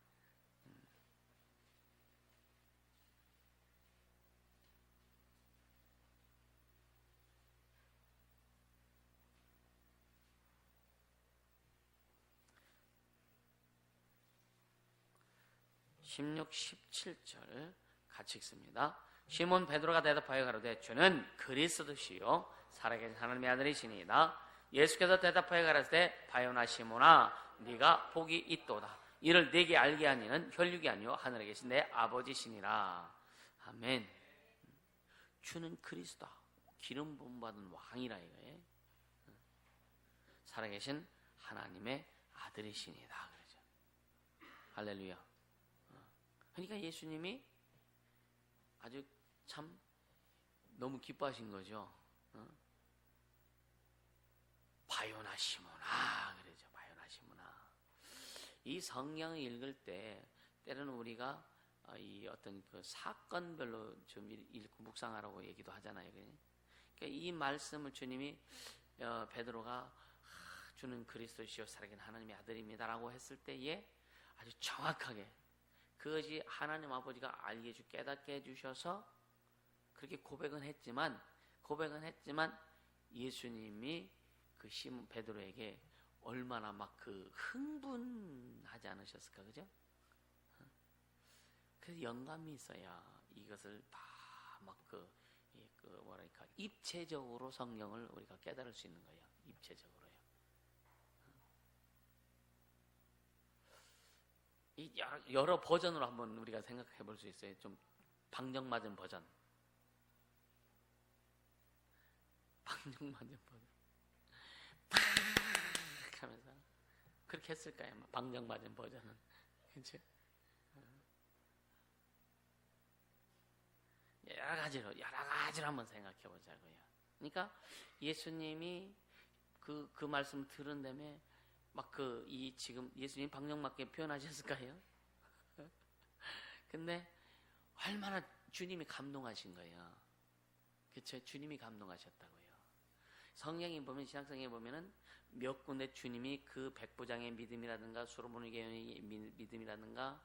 A: (16, 17절) 같이 읽습니다. 시몬 베드로가 대답하여 가로되 주는 그리스도시요 살아계신 하나님의 아들이시니이다. 예수께서 대답하여 가라사대 바요나 시몬아 네가 복이 있도다. 이를 네게 알게 하는 이는 혈육이 아니요 하늘에 계신 내 아버지시니라. 아멘. 주는 그리스도 기름 부음 받은 왕이라 이거예요. 살아계신 하나님의 아들이시니이다 그러죠. 할렐루야. 그러니까 예수님이 아주 참 너무 기뻐하신 거죠. 바요나 시몬아 그러죠. 바요나 시몬아. 이 성경을 읽을 때 때로는 우리가 이 어떤 그 사건별로 좀 읽고 묵상하라고 얘기도 하잖아요. 그러니까 이 말씀을 주님이 베드로가 주는 그리스도시요 살아계신 하나님의 아들입니다라고 했을 때에 아주 정확하게 그것이 하나님 아버지가 알게 해주 깨닫게 해주셔서 그렇게 고백은 했지만 예수님이 그 시몬 베드로에게 얼마나 막 그 흥분하지 않으셨을까, 그죠? 그래서 영감이 있어야 이것을 다 막 뭐랄까 입체적으로 성경을 우리가 깨달을 수 있는 거예요. 입체적으로요. 이 여러 버전으로 한번 우리가 생각해 볼 수 있어요. 좀 방정맞은 버전. 방정맞은 버전. 팍 하면서 그렇게 했을까요? 방정맞은 버전은. 그렇죠? 여러 가지로 한번 생각해 보자고요. 그러니까 예수님이 그 말씀 들은 다음에 막 지금 예수님 방정맞게 표현하셨을까요? 근데 얼마나 주님이 감동하신 거예요. 그렇죠? 주님이 감동하셨다고요. 성경에 보면, 신약성경에 보면은 몇 군데 주님이 그 백부장의 믿음이라든가 수로보니 교회의 믿음이라든가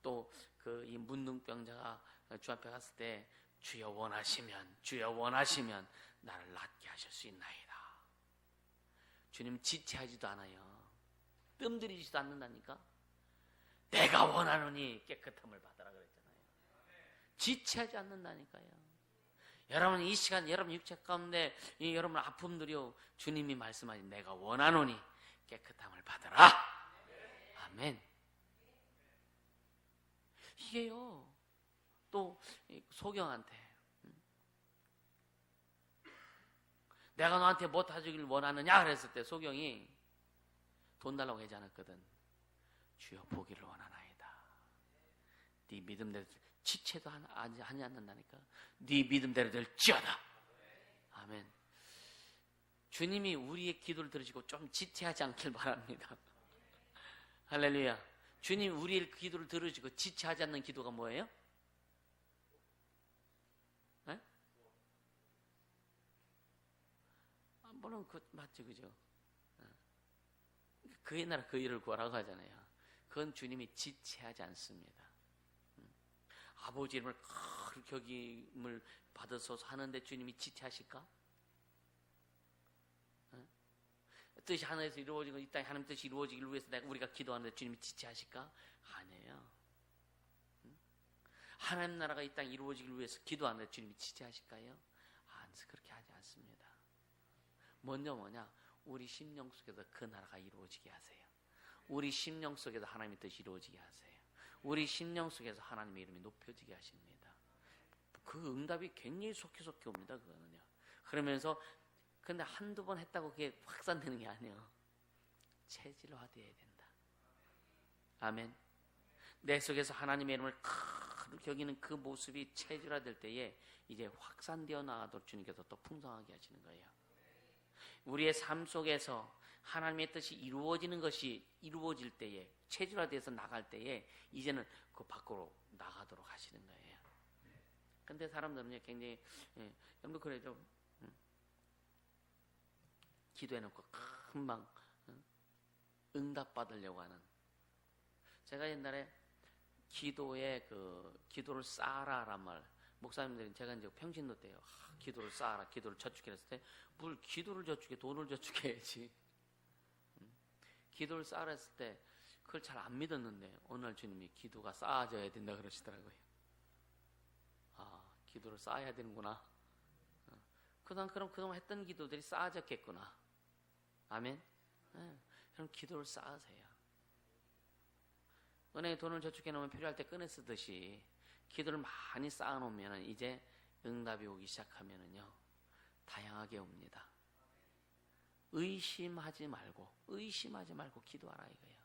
A: 또 그 이 문둥병자가 주 앞에 갔을 때 주여 원하시면 나를 낫게 하실 수 있나이다. 주님 지체하지도 않아요. 뜸들이지도 않는다니까. 내가 원하노니 깨끗함을 받으라 그랬잖아요. 지체하지 않는다니까요. 여러분 이 시간 여러분 육체 가운데 여러분 아픔들이요 주님이 말씀하신 내가 원하노니 깨끗함을 받으라. 아멘. 이게요 또 소경한테 내가 너한테 뭐 타주길 원하느냐 그랬을 때 소경이 돈 달라고 하지 않았거든. 주여 보기를 원하나이다. 네 믿음대로 지체도 하지 않는다니까. 네 믿음대로 될지어다. 아멘. 주님이 우리의 기도를 들으시고 좀 지체하지 않길 바랍니다. 할렐루야. 주님 우리의 기도를 들으시고 지체하지 않는 기도가 뭐예요? 네? 물론 그 맞죠, 그죠? 그 옛날에 그 일을 구하라고 하잖아요. 그건 주님이 지체하지 않습니다. 아버지 이름을 거룩히 여김을 받으소서 하는데 주님이 지체하실까? 뜻이 하늘에서 이루어지고 이 땅에 하나님 뜻이 이루어지기를 위해서 우리가 기도하는데 주님이 지체하실까? 아니에요. 하나님 나라가 이 땅에 이루어지기를 위해서 기도하는데 주님이 지체하실까요? 그렇게 하지 않습니다. 먼저 뭐냐? 우리 심령 속에서 그 나라가 이루어지게 하세요. 우리 심령 속에서 하나님의 뜻이 이루어지게 하세요. 우리 심령 속에서 하나님의 이름이 높여지게 하십니다. 그 응답이 굉장히 속히 옵니다. 그거는요. 그러면서 근데 한두 번 했다고 그게 확산되는 게 아니에요. 체질화되어야 된다. 아멘. 내 속에서 하나님의 이름을 거룩히 여기는 그 모습이 체질화될 때에 이제 확산되어 나가도록 주님께서 또 풍성하게 하시는 거예요. 우리의 삶 속에서 하나님의 뜻이 이루어지는 것이 이루어질 때에 체질화돼서 나갈 때에 이제는 그 밖으로 나가도록 하시는 거예요. 근데 사람들은요 굉장히 여러분도 그래죠. 기도해놓고 금방 응답 받으려고 하는. 제가 옛날에 기도를 쌓아라란 말, 목사님들이 제가 이제 평신도 때요. 기도를 쌓아라, 기도를 저축해 했을 때, 뭘 기도를 저축해, 돈을 저축해야지. 기도를 쌓아라 했을 때, 그걸 잘 안 믿었는데, 어느 날 주님이 기도가 쌓아져야 된다 그러시더라고요. 기도를 쌓아야 되는구나. 그럼 그동안 했던 기도들이 쌓아졌겠구나. 아멘? 그럼 기도를 쌓으세요. 은행에 돈을 저축해 놓으면 필요할 때 꺼내 쓰듯이 기도를 많이 쌓아 놓으면 이제 응답이 오기 시작하면은요 다양하게 옵니다. 의심하지 말고 기도하라 이거예요.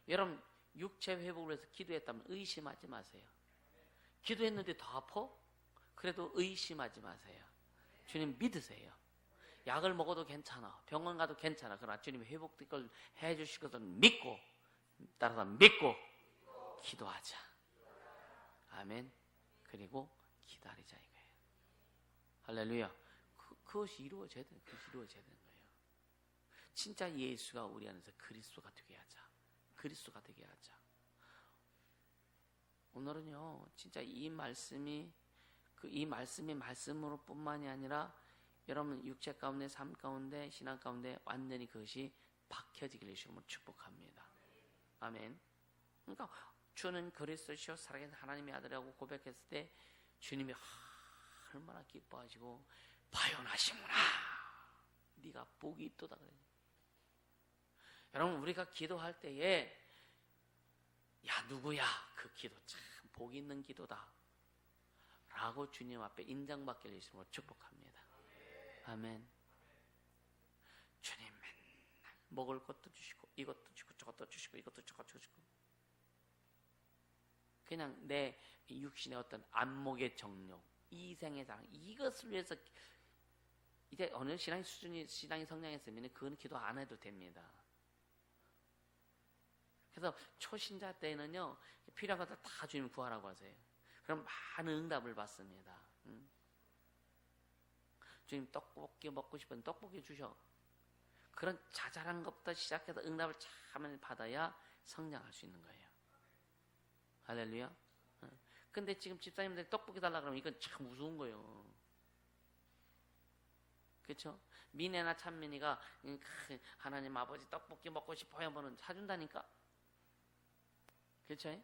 A: 여러분 육체 회복을 위해서 기도했다면 의심하지 마세요. 기도했는데 더 아파? 그래도 의심하지 마세요. 주님 믿으세요. 약을 먹어도 괜찮아. 병원 가도 괜찮아. 그러나 주님이 회복될 걸 해주실 것을 믿고 따라서 믿고 기도하자. 아멘. 그리고 기다리자 이거예요. 할렐루야. 그것이 이루어져야 되는 거예요. 진짜 예수가 우리 안에서 그리스도가 되게 하자. 그리스도가 되게 하자. 오늘은요 진짜 이 말씀이 말씀으로 뿐만이 아니라 여러분 육체 가운데 삶 가운데 신앙 가운데 완전히 그것이 박혀지기를 주님으로 축복합니다. 아멘. 그러니까 주는 그리스도시요 살아계신 하나님의 아들이라고 고백했을 때 주님이 얼마나 기뻐하시고 바요나시구나 네가 복이 있도다 그래요. 여러분 우리가 기도할 때에 야 누구야 그 기도 참 복이 있는 기도다 라고 주님 앞에 인정받기를 주님으로 축복합니다. 아멘. 주님 맨날 먹을 것도 주시고 이것도 주시고 저것도 주시고 이것도 저것도 주시고 그냥 내 육신의 어떤 안목의 정욕 이생의 사랑 이것을 위해서 이제 어느 신앙이 성장했으면 그건 기도 안 해도 됩니다. 그래서 초신자 때는요 필요한 것들 다 주님 구하라고 하세요. 그럼 많은 응답을 받습니다. 주님 떡볶이 먹고 싶은 떡볶이 주셔. 그런 자잘한 것부터 시작해서 응답을 참 받아야 성장할 수 있는 거예요. 할렐루야. 근데 지금 집사님들 떡볶이 달라 그러면 이건 참 무서운 거예요. 그렇죠? 미네나 찬민이가 하나님 아버지 떡볶이 먹고 싶어요 하면 사준다니까. 그렇죠?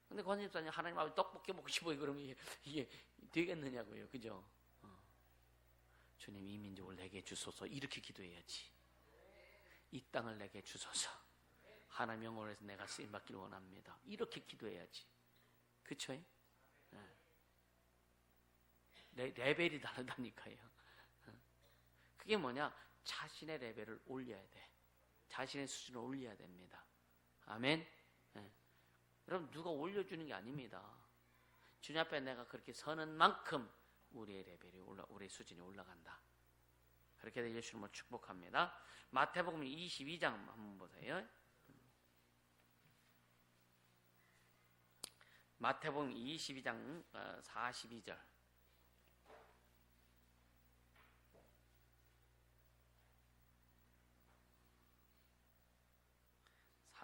A: 근데 권 집사님 하나님 아버지 떡볶이 먹고 싶어요 그러면 이게 되겠느냐고요. 그죠? 주님 이 민족을 내게 주소서 이렇게 기도해야지. 이 땅을 내게 주소서. 하나님 영혼에서 내가 쓰임받기를 원합니다. 이렇게 기도해야지. 그쵸? 레벨이 다르다니까요. 그게 뭐냐? 자신의 레벨을 올려야 돼. 자신의 수준을 올려야 됩니다. 아멘? 여러분 누가 올려주는 게 아닙니다. 주님 앞에 내가 그렇게 서는 만큼 우리의 레벨이 우리의 수준이 올라간다. 그렇게 되길 주님을 축복합니다. 마태복음 22장 한번 보세요. 마태복음 22장 42절.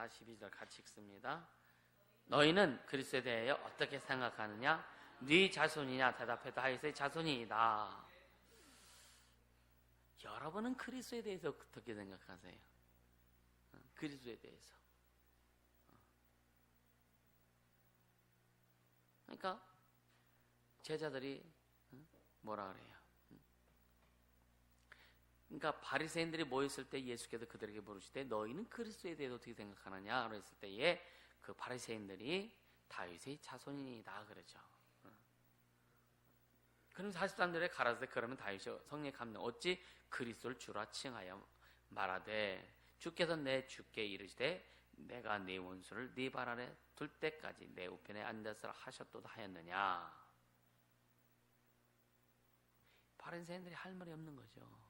A: 42절 같이 읽습니다. 너희는 그리스도에 대하여 어떻게 생각하느냐? 네 자손이냐? 대답해도 다윗의 자손이다. 여러분은 그리스도에 대해서 어떻게 생각하세요? 그리스도에 대해서. 그러니까 제자들이 뭐라 그래요? 그러니까 바리새인들이 모였을 때 예수께서 그들에게 물으시되 너희는 그리스도에 대해서 어떻게 생각하느냐? 그랬을 때에 그 바리새인들이 다윗의 자손이다 그러죠. 그럼 43절에 가라사대 그러면 다윗이 성령의 감동 어찌 그리스도를 주라 칭하여 말하되 주께서 내 주께 이르시되 내가 네 원수를 네 발 아래 둘 때까지 내 우편에 앉아서 하셨도다 하였느냐. 바리새인들이 할 말이 없는 거죠.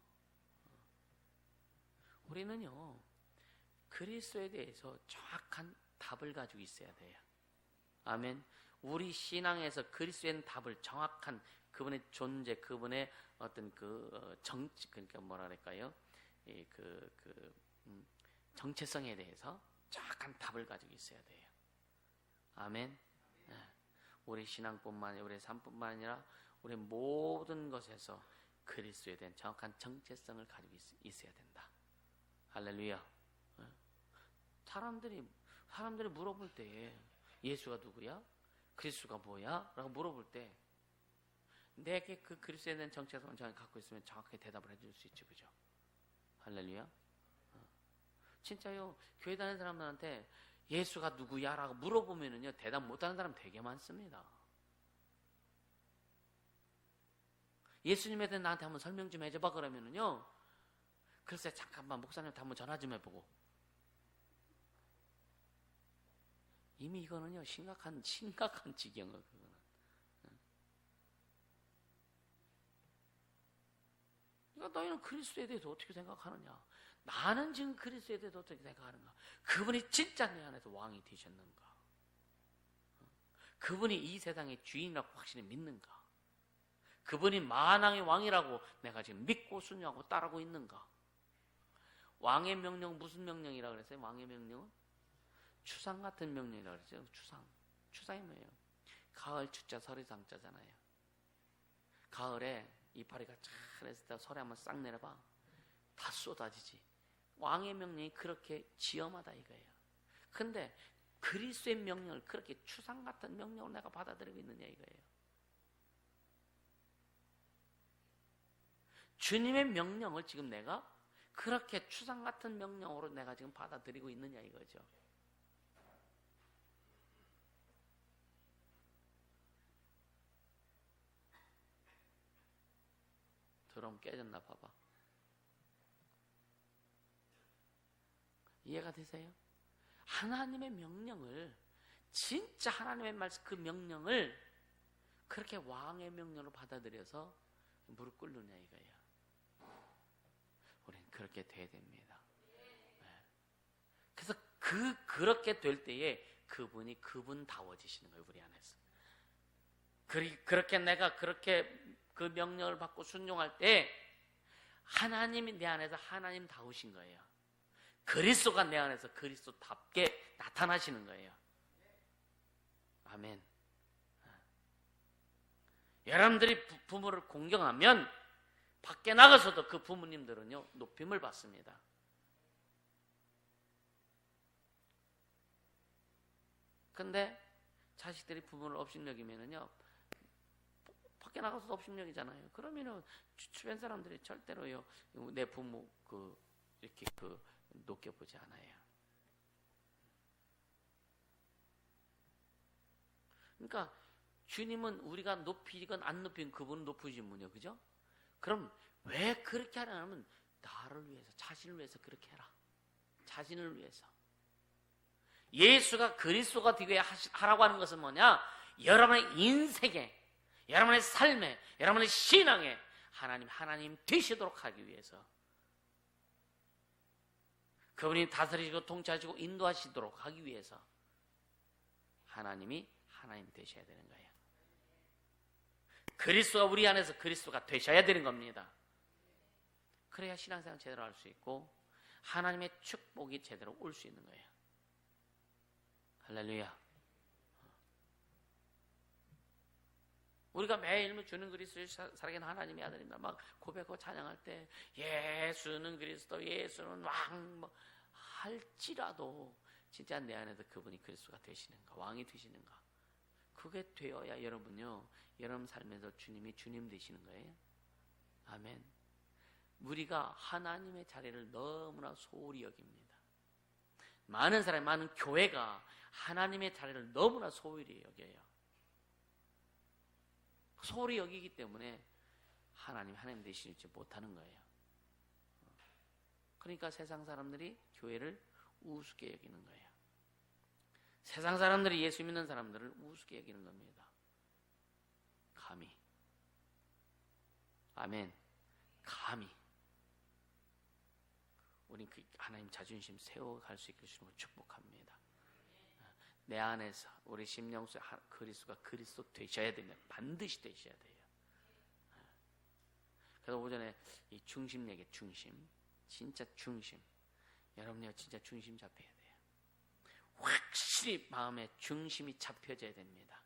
A: 우리는요 그리스도에 대해서 정확한 답을 가지고 있어야 돼요. 아멘. 우리 신앙에서 그리스도의 답을 정확한 그분의 존재, 그분의 어떤 그 정치, 그러니까 뭐라 그럴까요? 정체성에 대해서 정확한 답을 가지고 있어야 돼요. 아멘. 우리 신앙뿐만 아니라 우리 삶뿐만 아니라 우리 모든 것에서 그리스도에 대한 정확한 정체성을 가지고 있어야 된다. 할렐루야. 사람들이 물어볼 때 예수가 누구야? 그리스도가 뭐야? 라고 물어볼 때 내게 그 그리스도에 대한 정체성을 정확히 갖고 있으면 정확하게 대답을 해줄 수 있죠. 그죠? 할렐루야. 진짜요. 교회 다니는 사람들한테 예수가 누구야? 라고 물어보면은요 대답 못하는 사람 되게 많습니다. 예수님에 대해 나한테 한번 설명 좀 해줘봐 그러면은요 글쎄 잠깐만 목사님한테 한번 전화 좀 해보고 이미 이거는요 심각한 지경이에요. 그러니까 너희는 그리스도에 대해서 어떻게 생각하느냐? 나는 지금 그리스도에 대해서 어떻게 생각하는가? 그분이 진짜 내 안에서 왕이 되셨는가? 그분이 이 세상의 주인이라고 확실히 믿는가? 그분이 만왕의 왕이라고 내가 지금 믿고 순종하고 따르고 있는가? 왕의 명령 무슨 명령이라고 그랬어요? 왕의 명령은? 추상 같은 명령이라고 그랬죠. 추상이 뭐예요? 가을 추자 서리상자잖아요. 가을에 이파리가 잘 했을 때 서리 한번 싹 내려봐. 다 쏟아지지. 왕의 명령이 그렇게 지엄하다 이거예요. 근데 그리스도의 명령을 그렇게 추상 같은 명령으로 내가 받아들이고 있느냐 이거예요. 주님의 명령을 지금 내가 그렇게 추상 같은 명령으로 내가 지금 받아들이고 있느냐 이거죠. 드럼 깨졌나 봐봐. 이해가 되세요? 하나님의 명령을 진짜 하나님의 말씀 그 명령을 그렇게 왕의 명령으로 받아들여서 무릎 꿇느냐 이거예요. 우리는 그렇게 돼야 됩니다. 네. 그래서 그렇게 될 때에 그분이 그분다워지시는 거예요. 우리 안에서. 그렇게 내가 그렇게 그 명령을 받고 순종할 때 하나님이 내 안에서 하나님다우신 거예요. 그리스도가 내 안에서 그리스도답게 나타나시는 거예요. 아멘. 여러분들이 부모를 공경하면 밖에 나가서도 그 부모님들은요 높임을 받습니다. 근데 자식들이 부모를 업신여기면은요 밖에 나가서도 업신여기잖아요. 그러면은 주변 사람들이 절대로요 내 부모 이렇게 높게 보지 않아요. 그러니까 주님은 우리가 높이건 안 높이건 그분은 높으신 분이요, 그죠? 그럼 왜 그렇게 하냐면 나를 위해서, 자신을 위해서 그렇게 해라. 자신을 위해서. 예수가 그리스도가 되게 하라고 하는 것은 뭐냐? 여러분의 인생에, 여러분의 삶에, 여러분의 신앙에 하나님 되시도록 하기 위해서. 그분이 다스리시고 통치하시고 인도하시도록 하기 위해서 하나님이 하나님 되셔야 되는 거예요. 그리스도가 우리 안에서 그리스도가 되셔야 되는 겁니다. 그래야 신앙생활 제대로 할 수 있고 하나님의 축복이 제대로 올 수 있는 거예요. 할렐루야. 우리가 매일 주는 그리스도의 살아계신 하나님의 아들입니다. 막 고백하고 찬양할 때 예수는 그리스도, 예수는 왕 뭐 할지라도 진짜 내 안에서 그분이 그리스도가 되시는가, 왕이 되시는가, 그게 되어야 여러분요, 여러분 삶에서 주님이 주님 되시는 거예요. 아멘. 우리가 하나님의 자리를 너무나 소홀히 여깁니다. 많은 사람이, 많은 교회가 하나님의 자리를 너무나 소홀히 여겨요. 소홀히 여기기 때문에 하나님 되시지 못하는 거예요. 그러니까 세상 사람들이 교회를 우습게 여기는 거예요. 세상 사람들이 예수 믿는 사람들을 우습게 여기는 겁니다. 감히. 아멘. 감히. 우린 그 하나님 자존심 세워갈 수 있게 주시는 걸 축복합니다. 내 안에서 우리 심령 속에 그리스도가 그리스도 되셔야 되면 반드시 되셔야 돼요. 그래서 오전에 이 중심 얘기, 중심, 진짜 중심, 여러분이 진짜 중심 잡혀야 돼요. 확실히 마음에 중심이 잡혀져야 됩니다.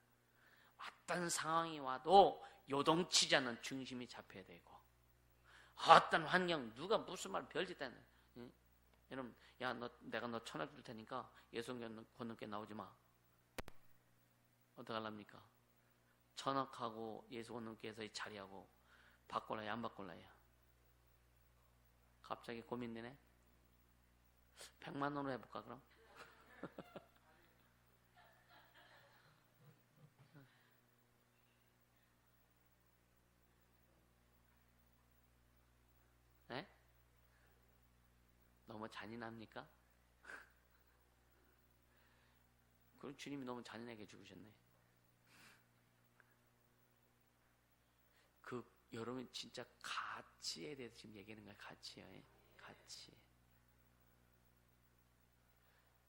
A: 어떤 상황이 와도 요동치지 않는 중심이 잡혀야 되고, 어떤 환경, 누가 무슨 말 별짓다는, 응? 여러분, 야, 내가 너 1,000원 줄 테니까 예수님 건너게 나오지 마. 어떡하랍니까? 1,000원하고 예수 건너께서의 자리하고 바꿀라야 안 바꿀라야? 갑자기 고민되네. 100만 원으로 해볼까 그럼? 네? 너무 잔인합니까? 그럼 주님이 너무 잔인하게 죽으셨네. 그 여러분 진짜 가치에 대해서 지금 얘기하는 거예요. 가치요. 가치.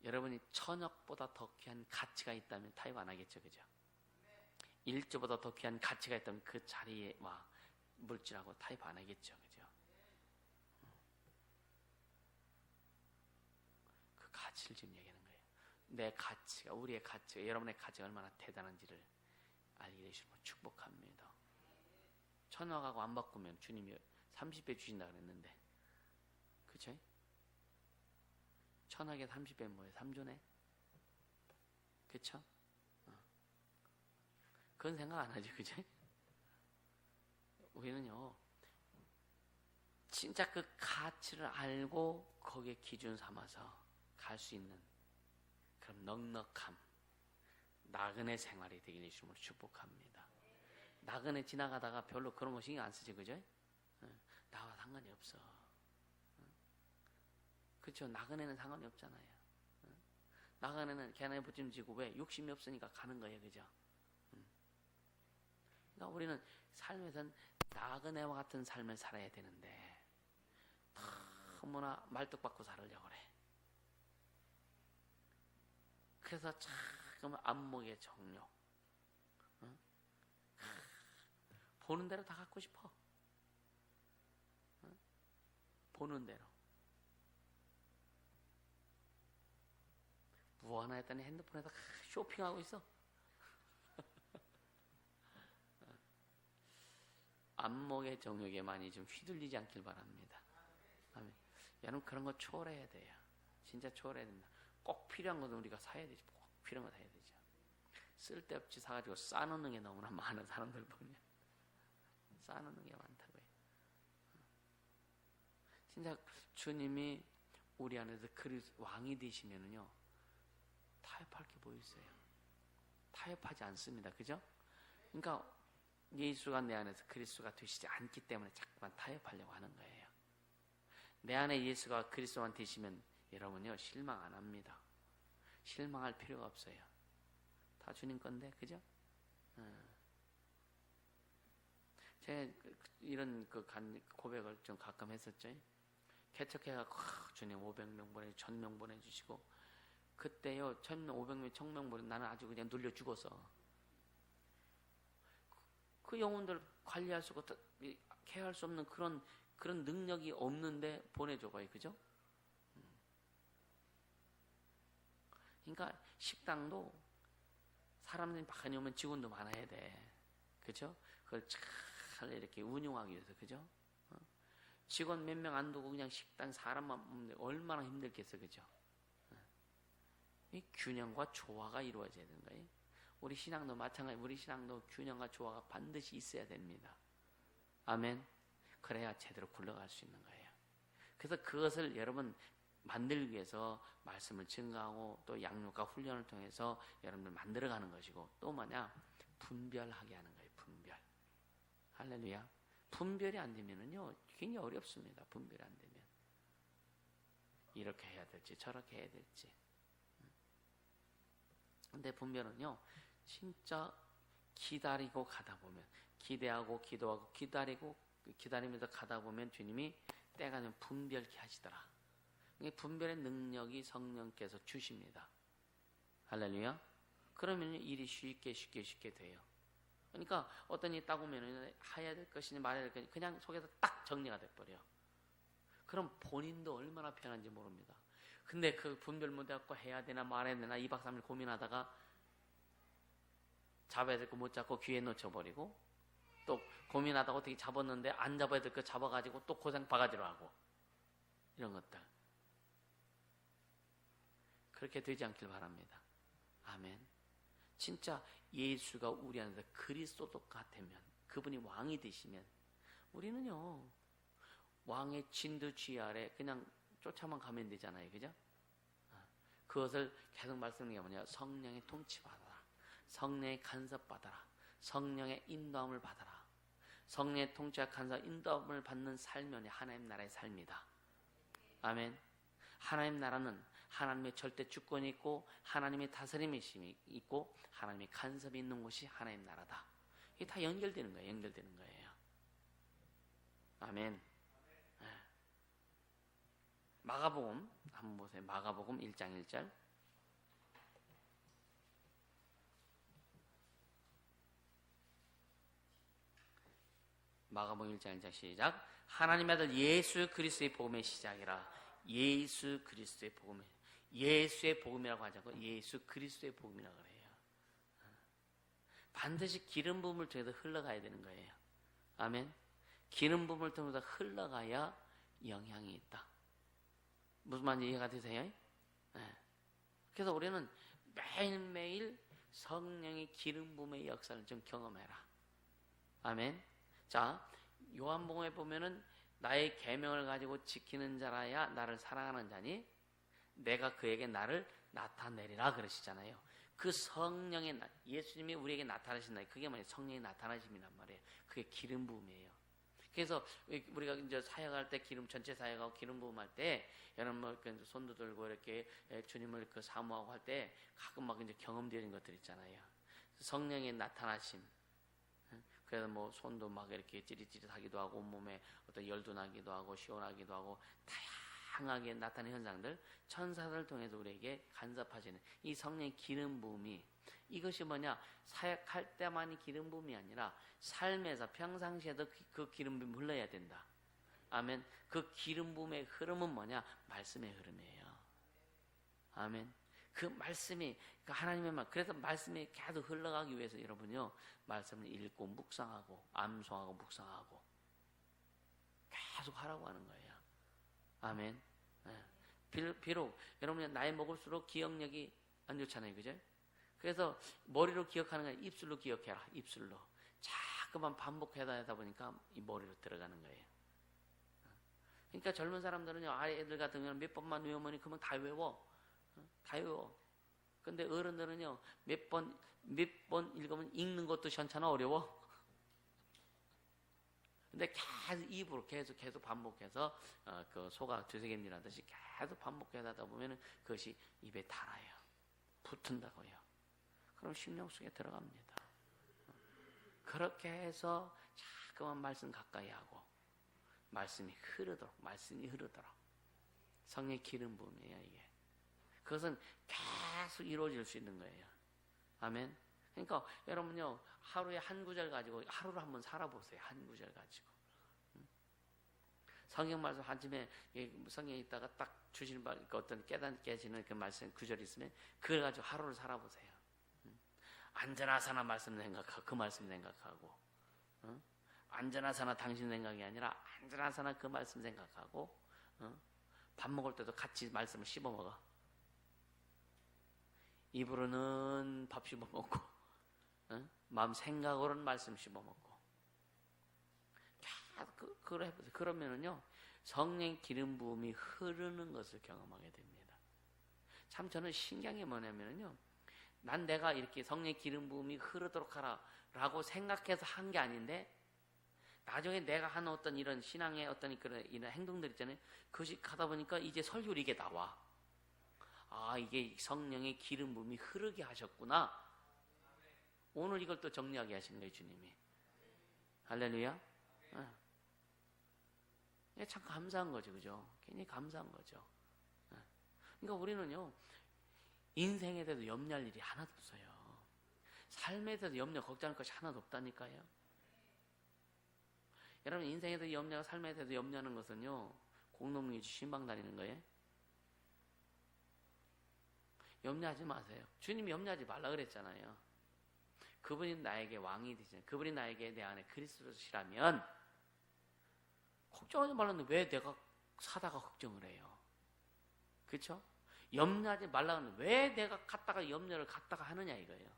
A: 여러분이 1,000억보다 더 귀한 가치가 있다면 타협 안 하겠죠, 그죠? 1조보다 더 귀한 가치가 있다면 그 자리에 와 물질하고 타협 안 하겠죠, 그죠? 그 가치를 지금 얘기하는 거예요. 내 가치가, 우리의 가치가, 여러분의 가치가 얼마나 대단한지를 알게 되시는 걸 축복합니다. 1,000억하고 안 바꾸면 주님이 30배 주신다 그랬는데, 그쵸? 1,000억에 30배 뭐예요? 3조네? 그쵸? 그건 생각 안 하죠, 그죠? 우리는요, 진짜 그 가치를 알고 거기에 기준 삼아서 갈 수 있는 그런 넉넉함, 나그네 생활이 되길 예수님으로 축복합니다. 나그네 지나가다가 별로 그런 거 신경 안 쓰지, 그죠? 나와 상관이 없어. 그렇죠? 나그네는 상관이 없잖아요. 나그네는 걔네 부짐지고 왜? 욕심이 없으니까 가는 거예요, 그죠? 그러니까 우리는 삶에선 나그네와 같은 삶을 살아야 되는데 너무나 말뚝박고 살으려고 그래. 그래서 참 안목의 정욕, 보는 대로 다 갖고 싶어. 보는 대로. 뭐 하나 했더니 핸드폰에서 쇼핑하고 있어. 안목의 정욕에 많이 좀 휘둘리지 않길 바랍니다. 아멘. 여러분 그런 거 초월해야 돼요. 진짜 초월해야 된다. 꼭 필요한 것은 우리가 사야 되지. 꼭 필요한 거 사야 되죠. 쓸데없이 사가지고 싸놓는 게 너무나 많은 사람들 보면 싸놓는 게 많다고요. 진짜 주님이 우리 안에서 왕이 되시면은요 타협할 게 뭐 있어요? 타협하지 않습니다. 그죠? 그러니까 예수가 내 안에서 그리스도가 되시지 않기 때문에 자꾸만 타협하려고 하는 거예요. 내 안에 예수가 그리스도만 되시면 여러분요 실망 안 합니다. 실망할 필요가 없어요. 다 주님 건데, 그죠? 제가 이런 고백을 좀 가끔 했었죠. 개척해가 주님 500명 보내, 1,000명 보내주시고 그때요 1,000명, 500명, 1,000명 보내 나는 아주 그냥 눌려 죽어서 그 영혼들 관리할 수 없고 케어할 수 없는 그런 능력이 없는데 보내줘봐요, 그죠? 그러니까 식당도 사람들이 많이 오면 직원도 많아야 돼. 그죠? 그걸 잘 이렇게 운영하기 위해서, 그죠? 직원 몇 명 안 두고 그냥 식당 사람만 오면 얼마나 힘들겠어, 그죠? 이 균형과 조화가 이루어져야 되는 거예요. 우리 신앙도 마찬가지, 우리 신앙도 균형과 조화가 반드시 있어야 됩니다. 아멘. 그래야 제대로 굴러갈 수 있는 거예요. 그래서 그것을 여러분 만들기 위해서 말씀을 증거하고 또 양육과 훈련을 통해서 여러분들 만들어가는 것이고, 또 뭐냐? 분별하게 하는 거예요. 분별. 할렐루야. 분별이 안 되면은요 굉장히 어렵습니다. 분별이 안 되면 이렇게 해야 될지 저렇게 해야 될지. 근데 분별은요 진짜 기다리고 가다 보면, 기대하고 기도하고 기다리면서 가다 보면 주님이 때가 되면 분별케 하시더라. 분별의 능력이 성령께서 주십니다. 할렐루야. 그러면 일이 쉽게 돼요. 그러니까 어떤 일이 딱 오면 해야 될 것이니 말해야 될 것이니 그냥 속에서 딱 정리가 돼버려. 그럼 본인도 얼마나 편한지 모릅니다. 근데 그 분별 못해갖고 해야 되나 말해야 되나 2박 3일 고민하다가 잡아야 될 거 못 잡고 귀에 놓쳐버리고, 또 고민하다가 어떻게 잡았는데 안 잡아야 될 거 잡아가지고 또 고생 바가지로 하고, 이런 것들 그렇게 되지 않길 바랍니다. 아멘. 진짜 예수가 우리 안에서 그리스도 같으면, 그분이 왕이 되시면 우리는요 왕의 진두지휘 아래 그냥 쫓아만 가면 되잖아요. 그죠? 그것을 계속 말씀하는 게 뭐냐? 성령의 통치받아라, 성령의 간섭받아라, 성령의 인도함을 받아라. 성령의 통치와 간섭, 인도함을 받는 삶이 하나님 나라의 삶이다. 아멘. 하나님 나라는 하나님의 절대 주권이 있고 하나님의 다스림이 있고 하나님의 간섭이 있는 곳이 하나님 나라다. 이게 다 연결되는 거예요. 연결되는 거예요. 아멘. 마가복음 한번 보세요. 마가복음 1장 1절. 마가복음 1장 1절 시작. 하나님의 아들 예수 그리스도의 복음의 시작이라. 예수 그리스도의 복음의, 예수의 복음이라고 하지 않고 예수 그리스도의 복음이라고 그래요. 반드시 기름 부음을 통해서 흘러가야 되는 거예요. 아멘. 기름 부음을 통해서 흘러가야 영향이 있다. 무슨 말인지 이해가 되세요? 네. 그래서 우리는 매일매일 성령의 기름 부음의 역사를 좀 경험해라. 아멘. 자, 요한복음에 보면은 나의 계명을 가지고 지키는 자라야 나를 사랑하는 자니 내가 그에게 나를 나타내리라 그러시잖아요. 그 성령의 예수님이 우리에게 나타나신다. 그게 뭐예요? 성령이 나타나심이란 말이에요. 그게 기름 부음이에요. 그래서 우리가 이제 사역할 때 기름 전체 사역하고 기름 부음할 때 여러분 뭐 손도 들고 이렇게 주님을 그 사모하고 할 때 가끔 막 이제 경험되는 것들 있잖아요. 성령의 나타나심. 그래서 뭐 손도 막 이렇게 찌릿찌릿하기도 하고 온몸에 어떤 열도 나기도 하고 시원하기도 하고 다양하게 나타나는 현상들, 천사들을 통해서 우리에게 간섭하시는 이 성령의 기름 부음이, 이것이 뭐냐? 사역할 때만이 기름 부음이 아니라 삶에서 평상시에도 그 기름 부음이 흘러야 된다. 아멘. 그 기름 부음의 흐름은 뭐냐? 말씀의 흐름이에요. 아멘. 그 말씀이, 그 하나님의 말, 그래서 말씀이 계속 흘러가기 위해서 여러분요, 말씀을 읽고 묵상하고 암송하고 묵상하고 계속 하라고 하는 거예요. 아멘. 비록 여러분이 나이 먹을수록 기억력이 안 좋잖아요. 그죠? 그래서 머리로 기억하는 게 아니라 입술로 기억해라. 입술로. 자꾸만 반복하다 보니까 이 머리로 들어가는 거예요. 그러니까 젊은 사람들은요, 아이들 같은 경우는 몇 번만 외우면 그러면 다 외워. 다 외워. 근데 어른들은요, 몇 번 읽으면 읽는 것도 현찮아 어려워. 근데 계속 입으로 계속 반복해서 그 소가 두세겜질 하듯이 계속 반복해서 하다 보면은 그것이 입에 달아요. 붙은다고요. 그럼 심령 속에 들어갑니다. 그렇게 해서 자꾸만 말씀 가까이 하고 말씀이 흐르도록 성령의 기름 부음이에요. 이게 그것은 계속 이루어질 수 있는 거예요. 아멘. 그러니까 여러분요, 하루에 한 구절 가지고 하루를 한번 살아보세요. 한 구절 가지고 성경 말씀 한쯤에 성경에 있다가 딱 주시는 어떤 깨지는 그 말씀 구절이 있으면 그걸 가지고 하루를 살아보세요. 안전하사나 말씀 생각하고 그 말씀 생각하고, 안전하사나 당신 생각이 아니라 안전하사나 그 말씀 생각하고, 밥 먹을 때도 같이 말씀을 씹어 먹어. 입으로는 밥 씹어 먹고, 마음 생각으로는 말씀 씹어 먹고. 그걸 해보세요. 그러면은요, 성령 기름 부음이 흐르는 것을 경험하게 됩니다. 참 저는 신기한 게 뭐냐면요, 난 내가 이렇게 성령 기름 부음이 흐르도록 하라라고 생각해서 한 게 아닌데, 나중에 내가 하는 어떤 이런 신앙의 어떤 그런 이런 행동들 있잖아요. 그것이 가다 보니까 이제 설교로 이게 나와. 아, 이게 성령의 기름 부음이 흐르게 하셨구나. 오늘 이걸 또 정리하게 하신 거예요, 주님이. 할렐루야. 이게 참 감사한 거죠, 그죠? 굉장히 감사한 거죠. 그러니까 우리는요, 인생에 대해서 염려할 일이 하나도 없어요. 삶에 대해서 염려, 걱정할 것이 하나도 없다니까요. 여러분, 인생에 대해서 염려하고 삶에 대해서 염려하는 것은요, 공동묘지 신방 다니는 거예요. 염려하지 마세요. 주님이 염려하지 말라 그랬잖아요. 그분이 나에게 왕이 되시잖아요. 그분이 나에게 내 안에 그리스도시라면 걱정하지 말라는데 왜 내가 사다가 걱정을 해요? 그렇죠? 염려하지 말라는 왜 내가 갖다가 염려를 갖다가 하느냐 이거예요.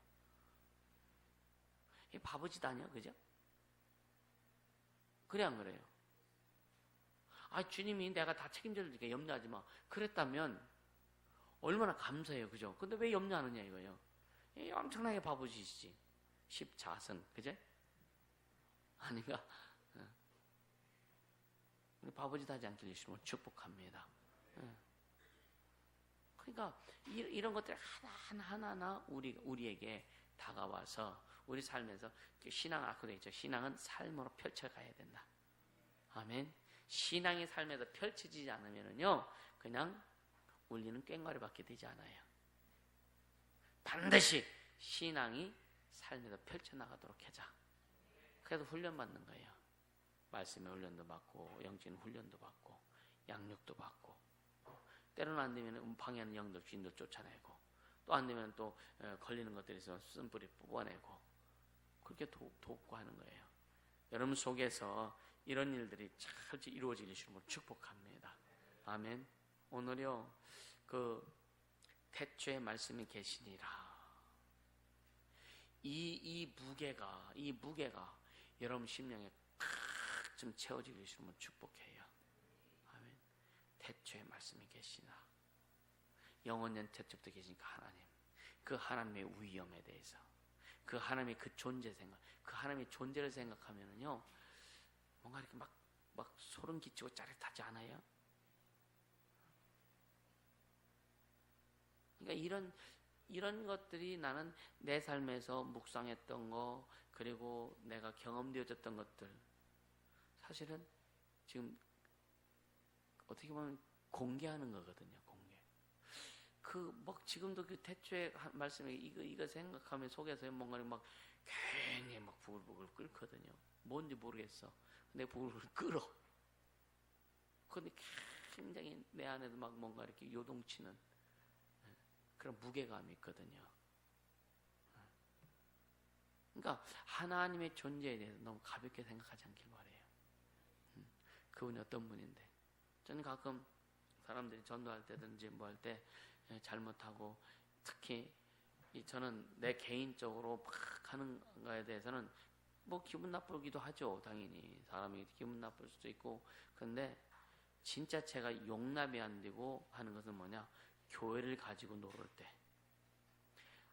A: 이게 바보짓 아니야, 그죠? 그래 안 그래요? 아, 주님이 내가 다 책임져 줄게 염려하지 마. 그랬다면 얼마나 감사해요, 그죠? 근데 왜 염려하느냐 이거예요. 이게 엄청나게 바보짓이지. 십자선, 그죠? 아닌가? 바보짓 하지 않길 예수님을 축복합니다. 그러니까 이런 것들 하나하나 우리에게 다가와서 우리 삶에서 신앙 아까 되어 있죠. 신앙은 삶으로 펼쳐가야 된다. 아멘. 신앙이 삶에서 펼쳐지지 않으면요, 그냥 울리는 꽹과리밖에 되지 않아요. 반드시 신앙이 삶에서 펼쳐나가도록 하자. 그래서 훈련받는 거예요. 말씀의 훈련도 받고 영적인 훈련도 받고 양육도 받고, 때로는 안 되면 방해하는 영들 주인도 쫓아내고, 또 안 되면 또 걸리는 것들이 있으면 쓴뿌리 뽑아내고, 그렇게 돕고 하는 거예요. 여러분 속에서 이런 일들이 잘 이루어지길 주님으로 축복합니다. 아멘. 오늘요, 그 태초의 말씀이 계시니라. 이 무게가 여러분 심령에 좀 채워지길 주님으로 축복해요. 아멘. 태초의 말씀이 계시나. 영원전 태초부터 계시니까 하나님, 그 하나님의 위엄에 대해서, 그 하나님의 그 존재 생각, 그 하나님의 존재를 생각하면은요, 뭔가 이렇게 막 소름 끼치고 짜릿하지 않아요? 그러니까 이런 것들이 나는 내 삶에서 묵상했던 거, 그리고 내가 경험되어졌던 것들, 사실은 지금 어떻게 보면 공개하는 거거든요. 공개. 지금도 그 태초의 말씀에 이거 생각하면 속에서 뭔가 막 굉장히 막 부글부글 끓거든요. 뭔지 모르겠어. 근데 부글부글 끓어. 근데 굉장히 내 안에도 막 뭔가 이렇게 요동치는 그런 무게감이 있거든요. 그러니까 하나님의 존재에 대해서 너무 가볍게 생각하지 않길 바래요. 그분이 어떤 분인데. 저는 가끔 사람들이 전도할 때든지 뭐 할 때 잘못하고, 특히 저는 내 개인적으로 막 하는 거에 대해서는 뭐 기분 나쁘기도 하죠. 당연히 사람이 기분 나쁠 수도 있고. 근데 진짜 제가 용납이 안 되고 하는 것은 뭐냐, 교회를 가지고 놀을 때,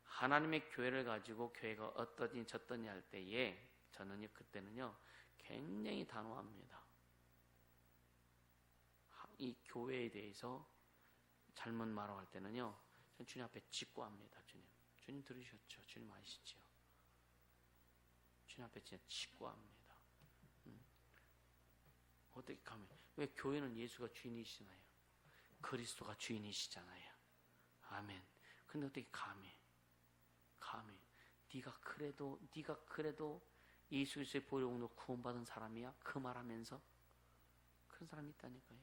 A: 하나님의 교회를 가지고 교회가 어떠니 저떠니 할 때에 저는요, 그때는요 굉장히 단호합니다. 이 교회에 대해서 잘못 말할 때는요, 전 주님 앞에 직고합니다. 주님 들으셨죠? 주님 아시죠? 주님 앞에 진짜 직고합니다. 어떻게 하면, 왜 교회는 예수가 주인이시잖아요. 그리스도가 주인이시잖아요. 아멘. 근데 어떻게 감히 네가 그래도 예수 그리스도의 보혈로 구원받은 사람이야? 그 말하면서 그런 사람이 있다니까요.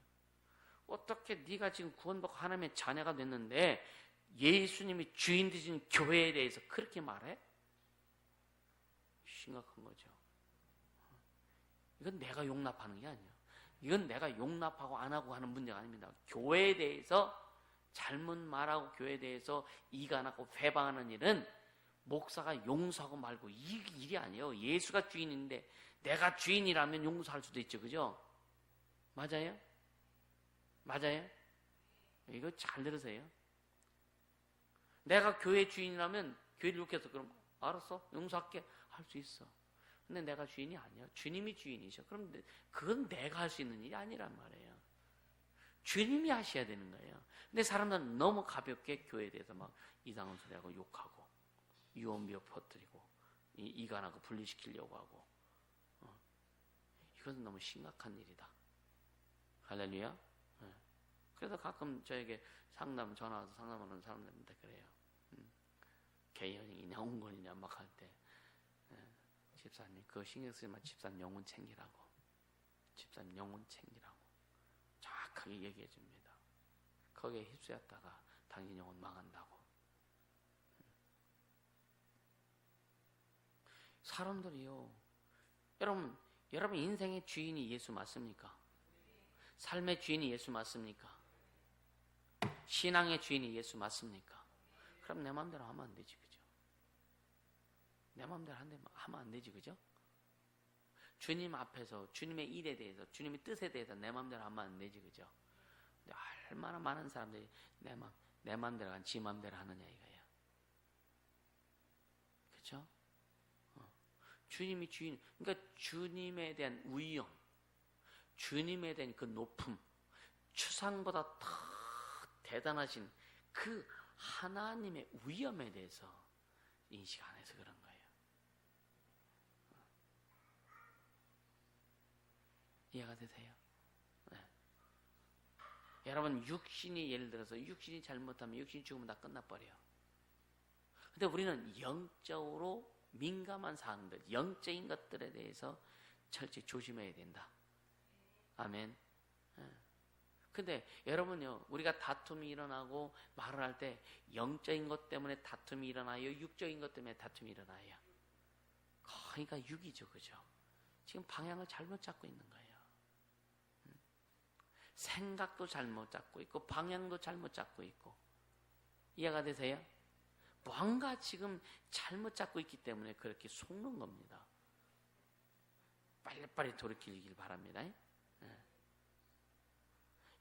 A: 어떻게 네가 지금 구원받고 하나님의 자녀가 됐는데 예수님이 주인 되신 교회에 대해서 그렇게 말해? 심각한 거죠. 이건 내가 용납하는 게 아니에요. 이건 내가 용납하고 안 하고 하는 문제가 아닙니다. 교회에 대해서 잘못 말하고 교회에 대해서 이간하고 배반하는 일은 목사가 용서하고 말고 이 일이 아니에요. 예수가 주인인데 내가 주인이라면 용서할 수도 있죠. 그죠? 맞아요? 맞아요? 이거 잘 들으세요. 내가 교회 주인이라면 교회를 욕해서 그럼 알았어? 용서할게. 할 수 있어. 근데 내가 주인이 아니야. 주님이 주인이셔. 그럼 그건 내가 할 수 있는 일이 아니란 말이에요. 주님이 하셔야 되는 거예요. 근데 사람들은 너무 가볍게 교회에 대해서 막 이상한 소리하고 욕하고 유언비어 퍼뜨리고 이간하고 분리시키려고 하고 이것은 너무 심각한 일이다. 할렐루야. 그래서 가끔 저에게 전화 와서 상담하는 사람들한테 그래요. 개연이냐 온건이냐 막 할 때 집사님 그거 신경 쓰지 마. 집사님 영혼 챙기라고. 집사님 영혼 챙기라고 정확하게 얘기해 줍니다. 거기에 휩쓰였다가 당신 영혼 망한다고. 사람들이요. 여러분 인생의 주인이 예수 맞습니까? 삶의 주인이 예수 맞습니까? 신앙의 주인이 예수 맞습니까? 그럼 내 마음대로 하면 안 되지. 그죠? 내 마음대로 하면 안 되지. 그죠? 주님 앞에서 주님의 일에 대해서 주님의 뜻에 대해서 내 마음대로 하면 안 되지. 그죠? 근데 얼마나 많은 사람들이 내 마음대로 한 지 마음대로 하느냐 이거야. 그죠? 주님이 주인, 그러니까 주님에 대한 위엄, 주님에 대한 그 높음, 추상보다 더 대단하신 그 하나님의 위엄에 대해서 인식 안 해서 그런 거예요. 이해가 되세요? 네. 여러분 육신이 예를 들어서 육신이 잘못하면 육신이 죽으면 다 끝나버려요. 근데 우리는 영적으로 민감한 사항들, 영적인 것들에 대해서 철저히 조심해야 된다. 아멘. 근데 여러분요, 우리가 다툼이 일어나고 말을 할 때 영적인 것 때문에 다툼이 일어나요? 육적인 것 때문에 다툼이 일어나요? 그러니까 육이죠. 그죠? 지금 방향을 잘못 잡고 있는 거예요. 생각도 잘못 잡고 있고 방향도 잘못 잡고 있고. 이해가 되세요? 뭔가 지금 잘못 잡고 있기 때문에 그렇게 속는 겁니다. 빨리빨리 돌이키길 바랍니다.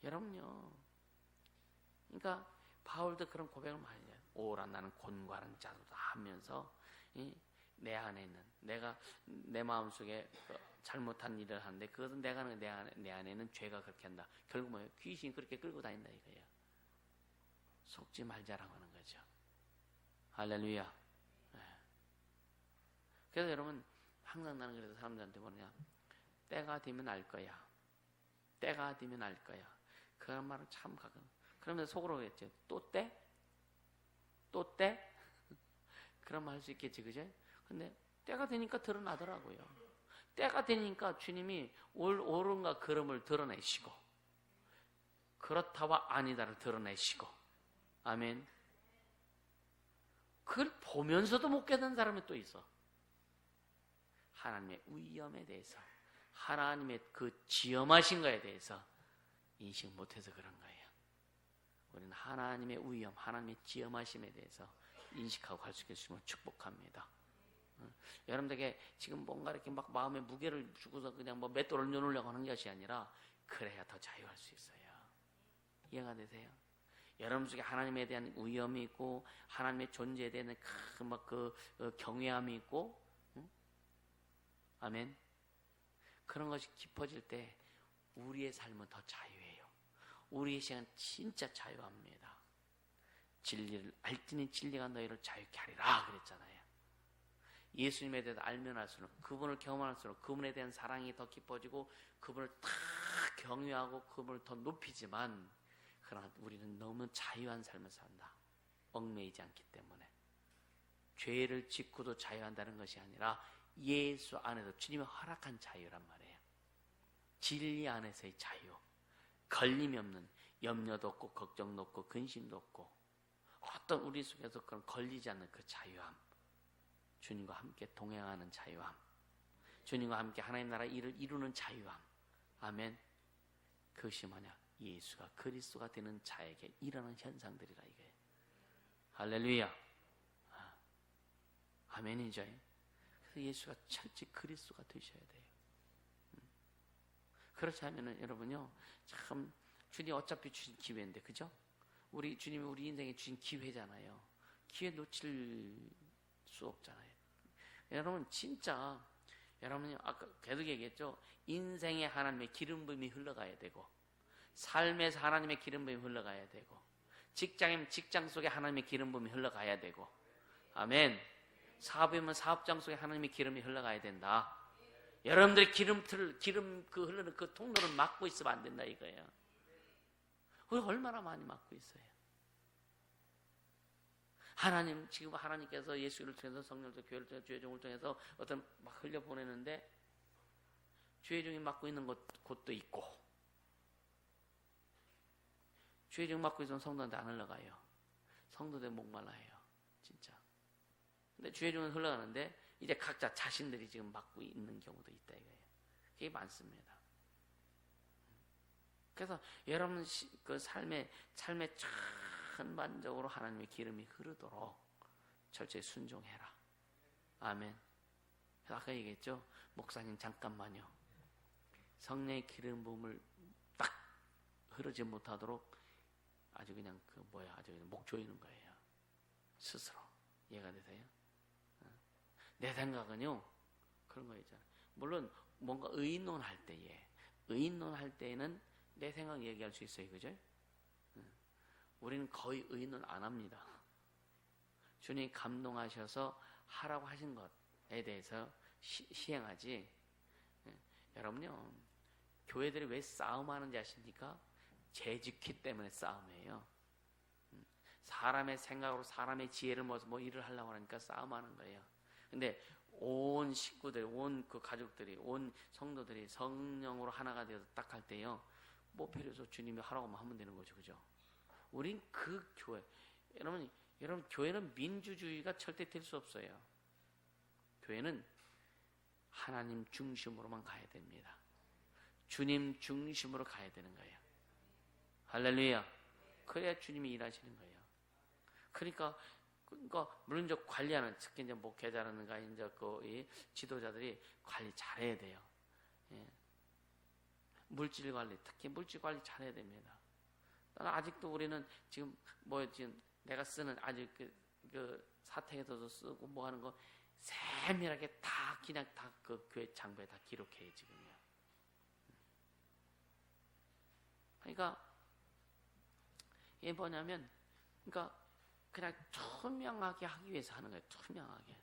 A: 여러분요, 그러니까 바울도 그런 고백을 많이 해요. 오라 나는 곤고한 자도다 하면서 내 안에 있는 내가 내 마음속에 잘못한 일을 하는데 그것은 내가 하는 내 안에는 죄가 그렇게 한다. 결국 뭐예요? 귀신이 그렇게 끌고 다닌다 이거예요. 속지 말자라고 하는 거죠. 할렐루야. 그래서 여러분 항상 나는 그래서 사람들한테 뭐냐, 때가 되면 알 거야. 때가 되면 알 거야. 그런 말은 참 가끔. 그러면서 속으로 그랬죠. 또 때? 또 때? 그런 말 할 수 있겠지, 그죠? 근데 때가 되니까 드러나더라고요. 때가 되니까 주님이 옳은가 그름을 드러내시고 그렇다와 아니다를 드러내시고. 아멘. 그걸 보면서도 못 깨닫는 사람이 또 있어. 하나님의 위엄에 대해서, 하나님의 그 지엄하신 거에 대해서 인식 못해서 그런 거예요. 우리는 하나님의 위엄, 하나님의 지엄하심에 대해서 인식하고 갈 수 있으면 축복합니다. 여러분들에게 지금 뭔가 이렇게 막 마음에 무게를 주고서 그냥 뭐 맷돌 올려놓으려고 하는 것이 아니라 그래야 더 자유할 수 있어요. 이해가 되세요? 여러분 속에 하나님에 대한 위엄이 있고 하나님의 존재에 대한 그 경외함이 있고, 아멘. 그런 것이 깊어질 때 우리의 삶은 더 자유해요. 우리의 시간 진짜 자유합니다. 진리를 알지니 진리가 너희를 자유케 하리라 그랬잖아요. 예수님에 대해서 알면 알수록, 그분을 경험할수록 그분에 대한 사랑이 더 깊어지고 그분을 다 경외하고 그분을 더 높이지만, 그러나 우리는 너무 자유한 삶을 산다. 얽매이지 않기 때문에. 죄를 짓고도 자유한다는 것이 아니라 예수 안에서 주님이 허락한 자유란 말이에요. 진리 안에서의 자유, 걸림이 없는, 염려도 없고 걱정도 없고 근심도 없고 어떤 우리 속에서 그런 걸리지 않는 그 자유함, 주님과 함께 동행하는 자유함, 주님과 함께 하나님 나라 일을 이루는 자유함. 아멘. 그것이 뭐냐? 예수가 그리스도가 되는 자에게 일어나는 현상들이라 이거예요. 할렐루야. 아멘이죠. 그래서 예수가 철저히 그리스도가 되셔야 돼요. 그렇지 않으면 여러분요, 참 주님 어차피 주신 기회인데, 그죠? 우리 주님이 우리 인생에 주신 기회잖아요. 기회 놓칠 수 없잖아요. 여러분 진짜 여러분이 아까 계속 얘기했죠. 인생에 하나님의 기름 부음이 흘러가야 되고, 삶에서 하나님의 기름 부음이 흘러가야 되고, 직장이면 직장 속에 하나님의 기름 부음이 흘러가야 되고, 아멘. 사업이면 사업장 속에 하나님의 기름이 흘러가야 된다. 여러분들의 기름 그 흐르는 그 통로를 막고 있으면 안 된다 이거예요. 우리 얼마나 많이 막고 있어요. 하나님, 지금 하나님께서 예수를 통해서 성령을 통해서 교회를 통해서 주의종을 통해서 어떤 막 흘려보내는데 주의종이 막고 있는 곳도 있고, 주의종 막고 있으면 성도한테 안 흘러가요. 성도들 목말라해요. 진짜. 근데 주의종은 흘러가는데 이제 각자 자신들이 지금 막고 있는 경우도 있다 이거예요. 그게 많습니다. 그래서 여러분 그 삶에 전반적으로 하나님의 기름이 흐르도록 철저히 순종해라. 아멘. 아까 얘기했죠. 목사님 잠깐만요. 성령의 기름 부음을 딱 흐르지 못하도록 아주 그냥 아주 그냥 목 조이는 거예요. 스스로. 이해가 되세요? 내 생각은요, 그런 거 있잖아요. 물론 뭔가 의논할 때에는 내 생각 얘기할 수 있어요. 그죠? 우리는 거의 의논 안 합니다. 주님이 감동하셔서 하라고 하신 것에 대해서 시행하지. 여러분요, 교회들이 왜 싸움하는지 아십니까? 재직기 때문에 싸움이에요. 사람의 생각으로 사람의 지혜를 모아서 뭐 일을 하려고 하니까 싸움하는 거예요. 근데 온 식구들, 온 그 가족들이, 온 성도들이 성령으로 하나가 되어서 딱 할 때요, 뭐 필요해서 주님이 하라고 하면 되는 거죠. 그죠? 우린 그 교회, 여러분 교회는 민주주의가 절대 될 수 없어요. 교회는 하나님 중심으로만 가야 됩니다. 주님 중심으로 가야 되는 거예요. 할렐루야. 그래야 주님이 일하시는 거예요. 그러니까 물론 이제 관리하는, 특히 이제 목회자라든가 이제 이 지도자들이 관리 잘해야 돼요. 예. 물질 관리, 특히 물질 관리 잘해야 됩니다. 아직도 우리는 지금 내가 쓰는 아직 그 사택에서도 쓰고 뭐 하는 거 세밀하게 다 그냥 다 그 교회 장부에 다 기록해요 지금요. 그러니까 이게 뭐냐면, 그러니까 그냥 투명하게 하기 위해서 하는 거예요. 투명하게.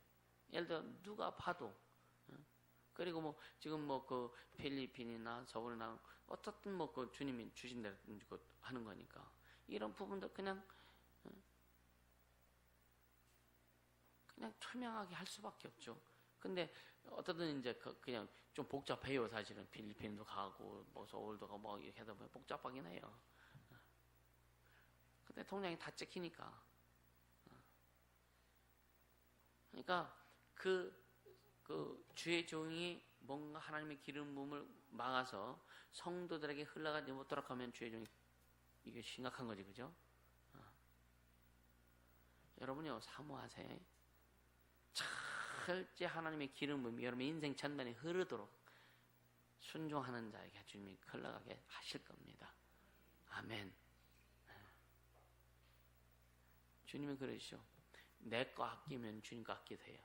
A: 예를 들어 누가 봐도. 그리고 뭐 지금 뭐 그 필리핀이나 서울이나 어떻든 뭐 그 주님이 주신 대로 하는 거니까 이런 부분도 그냥 투명하게 할 수밖에 없죠. 근데 어떻든 이제 그냥 좀 복잡해요. 사실은 필리핀도 가고 뭐 서울도 가고 뭐 이렇게 하다 보면 복잡하긴 해요. 근데 통장이 다 찍히니까. 그러니까 그 주의 종이 뭔가 하나님의 기름 부음을 막아서 성도들에게 흘러가지 못하도록 하면 주의 종이 이게 심각한 거지, 그죠? 여러분요, 사모하세요. 철저히 하나님의 기름 부음이 여러분의 인생 전반에 흐르도록 순종하는 자에게 주님이 흘러가게 하실 겁니다. 아멘. 주님은 그러시죠. 내 거 아끼면 주님 거 아끼세요.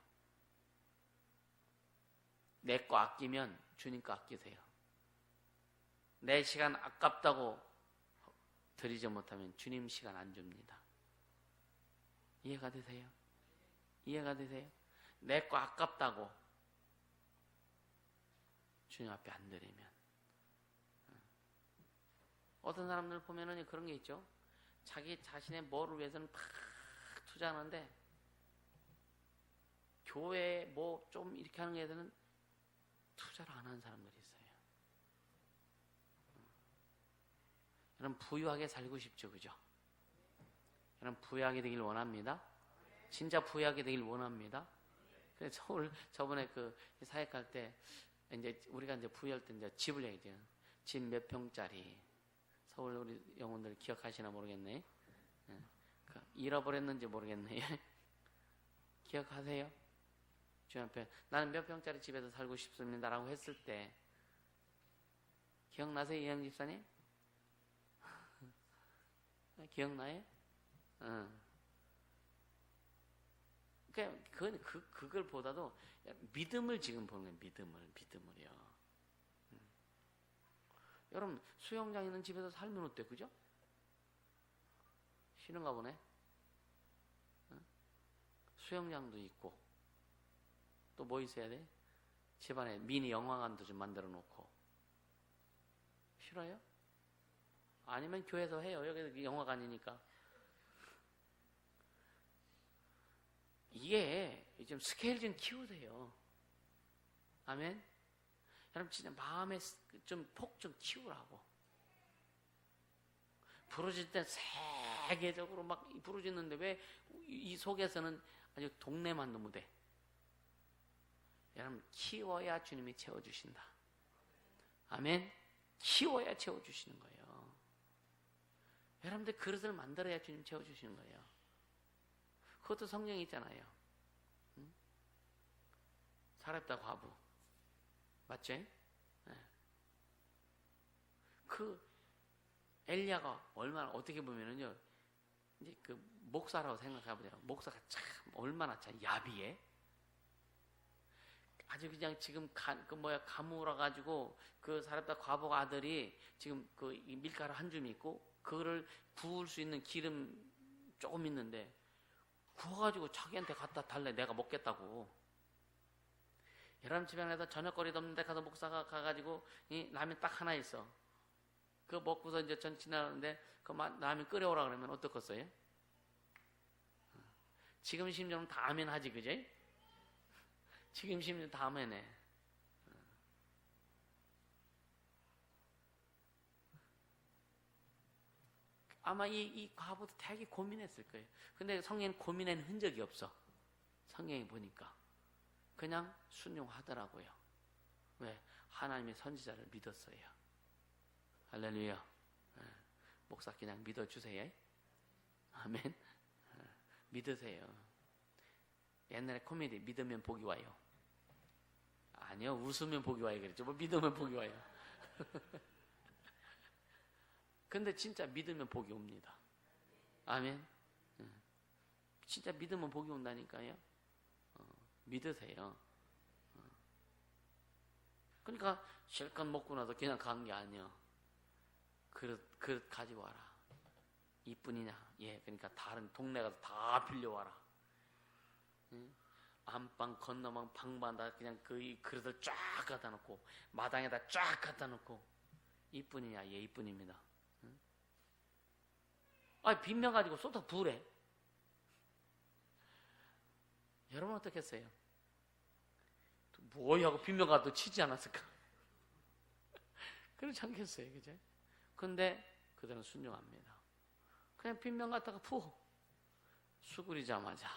A: 내 거 아끼면 주님 거 아끼세요. 내 시간 아깝다고 드리지 못하면 주님 시간 안 줍니다. 이해가 되세요? 이해가 되세요? 내 거 아깝다고 주님 앞에 안 드리면. 어떤 사람들 보면은 그런 게 있죠. 자기 자신의 뭐를 위해서는 다 투자하는데 교회에 뭐 좀 이렇게 하는 거에 대해서는 투자를 안 하는 사람들이 있어요. 여러분 부유하게 살고 싶죠, 그죠? 여러분 부유하게 되길 원합니다. 진짜 부유하게 되길 원합니다. 그래서 서울 저번에 그 사역할 때 이제 우리가 이제 부유할 때 이제 집을 얘기해요. 집 몇 평짜리. 서울 우리 영혼들 기억하시나 모르겠네. 잃어버렸는지 모르겠네. 기억하세요? 주님 앞에 나는 몇 평짜리 집에서 살고 싶습니다라고 했을 때 기억나세요, 이영 집사님? 기억나요? 응. 그걸 보다도 믿음을 지금 보는 거예요. 믿음을요. 여러분 수영장 있는 집에서 살면 어때, 그죠? 싫은가 보네. 수영장도 있고 또 뭐 있어야 돼? 집안에 미니 영화관도 좀 만들어 놓고. 싫어요? 아니면 교회에서 해요. 여기 영화관이니까. 이게 좀 스케일 좀 키우세요. 아멘. 여러분 진짜 마음에 좀 폭 좀 키우라고. 부르짖을 때 세계적으로 막 부르짖는데 왜 이 속에서는 아주 동네만 너무 돼. 여러분 키워야 주님이 채워주신다. 아멘. 키워야 채워주시는 거예요. 여러분들 그릇을 만들어야 주님 채워주시는 거예요. 그것도 성경에 있잖아요. 응? 사렙다 과부 맞죠? 네. 그 엘리야가 얼마나 어떻게 보면은요, 이제 그 목사라고 생각해보세요. 목사가 참 얼마나 참 야비해. 아주 그냥 지금 가물어 가지고 그 사렙다 과부 아들이 지금 그 밀가루 한 줌 있고 그거를 구울 수 있는 기름 조금 있는데 구워가지고 자기한테 갖다 달래. 내가 먹겠다고. 여러분 집안에서 저녁거리도 없는데 가서 목사가 가가지고 이 라면 딱 하나 있어. 그거 먹고서 이제 전 지나가는데 그 라면 끓여오라 그러면 어떻겠어요? 지금 심정은 다 아멘 하지, 그제? 지금 심정 다 아멘해. 아마 이 과부도 되게 고민했을 거예요. 근데 성경은 고민한 흔적이 없어. 성경에 보니까. 그냥 순종하더라고요. 왜? 하나님의 선지자를 믿었어요. 할렐루야. 목사 그냥 믿어주세요. 아멘. 믿으세요. 옛날에 코미디 믿으면 복이 와요. 아니요, 웃으면 복이 와요 그랬죠. 뭐 믿으면 복이 와요. 근데 진짜 믿으면 복이 옵니다. 아멘. 진짜 믿으면 복이 온다니까요. 믿으세요. 그러니까 실컷 먹고 나서 그냥 간 게 아니야. 그릇 가지고 와라. 이뿐이냐? 예, 그러니까 다른 동네 가서 다 빌려와라. 응? 안방, 건너방, 방마다 그냥 그 그릇을 쫙 갖다 놓고 마당에다 쫙 갖다 놓고 이뿐이냐? 예, 이뿐입니다. 응? 빈면 가지고 쏟아 부으래. 여러분 어떻겠어요? 뭐야 하고 빈면 가도 치지 않았을까? 그렇지 않겠어요, 그죠? 근데 그들은 순종합니다. 그냥 빈면 갖다가 푸 수그리자마자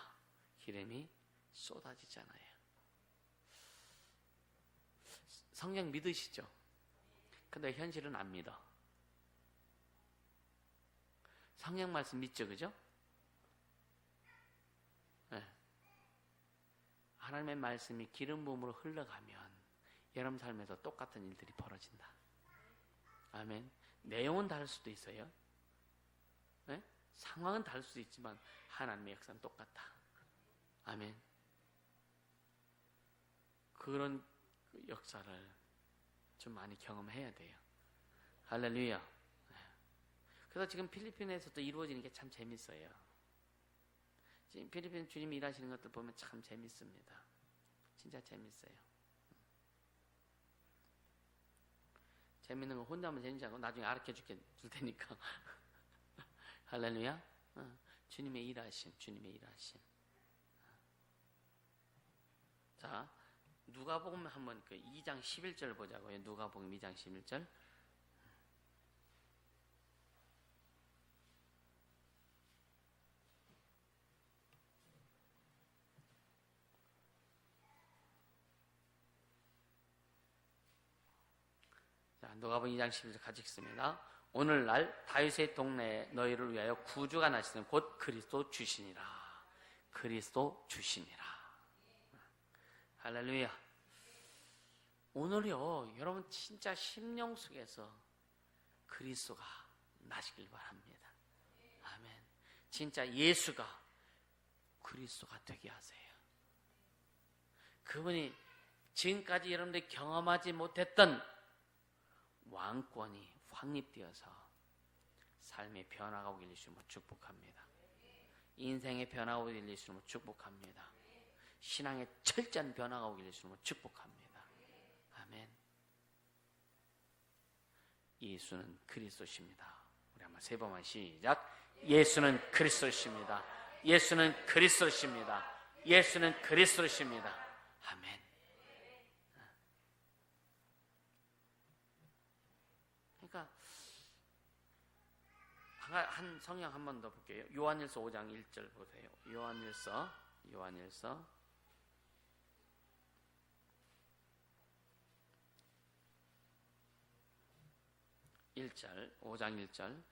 A: 기름이 쏟아지잖아요. 성경 믿으시죠? 근데 현실은 안 믿어. 성경 말씀 믿죠, 그죠? 네. 하나님의 말씀이 기름 부음으로 흘러가면 여러분 삶에서 똑같은 일들이 벌어진다. 아멘. 내용은 다를 수도 있어요. 네? 상황은 다를 수도 있지만 하나님의 역사는 똑같다. 아멘. 그런 역사를 좀 많이 경험해야 돼요. 할렐루야. 그래서 지금 필리핀에서도 이루어지는 게 참 재밌어요. 지금 필리핀 주님이 일하시는 것들 보면 참 재밌습니다. 진짜 재밌어요. 재밌는 거 혼자 하면 재밌지 않고 나중에 알려줄 테니까. 할렐루야. 주님의 일하심. 자, 누가복음 한번 그 2장 11절 보자고요. 누가복음 2장 11절. 자, 누가복음 2장 12절 같이 읽습니다. 오늘날 다윗의 동네에 너희를 위하여 구주가 나시는 곧 그리스도 주시니라. 그리스도 주시니라. 할렐루야. 오늘요, 여러분 진짜 심령 속에서 그리스도가 나시길 바랍니다. 아멘. 진짜 예수가 그리스도가 되게 하세요. 그분이 지금까지 여러분들이 경험하지 못했던 왕권이 확립되어서 삶의 변화가 오길 주시면 축복합니다. 인생의 변화가 오길 주시면 축복합니다. 신앙의 철저한 변화가 오길 주시면 축복합니다. 아멘. 예수는 그리스도십니다. 우리 한번 세 번만 시작. 예수는 그리스도십니다. 예수는 그리스도십니다. 예수는 그리스도십니다. 아멘. 그러니까 한 성경 한 번 더 볼게요. 요한일서 5장 1절 보세요. 요한일서 1절 5장 1절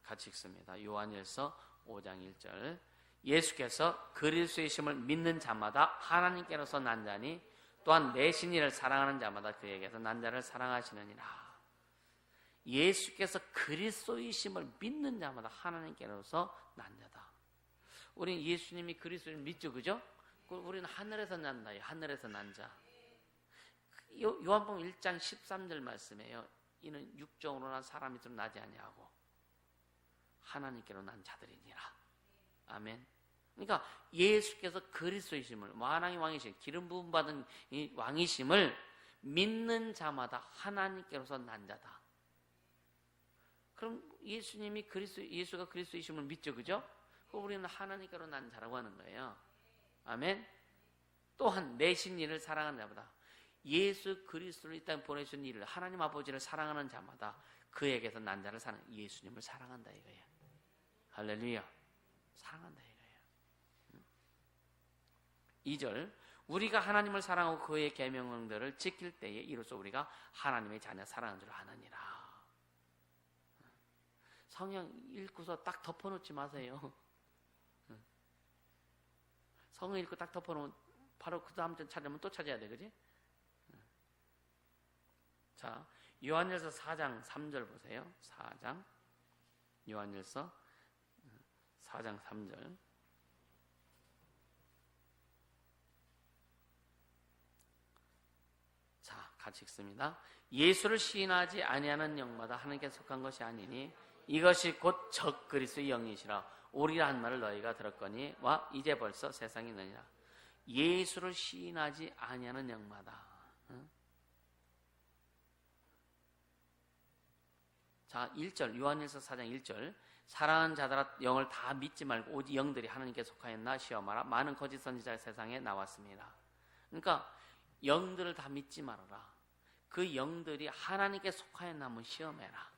A: 같이 읽습니다. 요한일서 5장 1절 예수께서 그리스도이심을 믿는 자마다 하나님께로서 난 자니 또한 내 신이를 사랑하는 자마다 그에게서 난 자를 사랑하시느니라. 예수께서 그리스도이심을 믿는 자마다 하나님께로서 난 자다. 우리는 예수님이 그리스도를 믿죠, 그죠? 우리는 하늘에서 난다. 하늘에서 난 자. 요한복음 1장 13절 말씀이에요. 이는 육정으로 난 사람이 좀 나지 아니하고 하나님께로 난 자들이니라. 아멘. 그러니까 예수께서 그리스도이심을, 만왕의 왕이신 기름 부음 받은 이 왕이심을 믿는 자마다 하나님께로서 난 자다. 그럼 예수가 그리스도이심을 믿죠, 그죠? 그럼 우리는 하나님께로 난 자라고 하는 거예요. 아멘. 또한 내 신이를 사랑하는 자마다, 예수 그리스도를 이 땅에 보내주신 이를, 하나님 아버지를 사랑하는 자마다 그에게서 난 자를 예수님을 사랑한다 이거예요. 할렐루야. 사랑한다 이거예요. 2절 우리가 하나님을 사랑하고 그의 계명들을 지킬 때에 이로써 우리가 하나님의 자녀 사랑하는 줄 아느니라. 성경 읽고서 딱 덮어놓지 마세요. 성경 읽고 딱 덮어놓으면 바로 그 다음 절 찾으면 또 찾아야 돼, 그지? 자, 요한일서 4장 3절 보세요. 4장 요한일서 4장 3절 자, 같이 읽습니다. 예수를 시인하지 아니하는 영마다 하나님께 속한 것이 아니니 이것이 곧 적 그리스도의 영이시라. 오리라 한 말을 너희가 들었거니 와 이제 벌써 세상에 있느니라. 예수를 시인하지 아니하는 영마다. 자, 1절 요한일서 4장 1절 사랑하는 자들아 영을 다 믿지 말고 오직 영들이 하나님께 속하였나 시험하라. 많은 거짓 선지자가 세상에 나왔습니다. 그러니까 영들을 다 믿지 말아라. 그 영들이 하나님께 속하였나 한번 시험해라.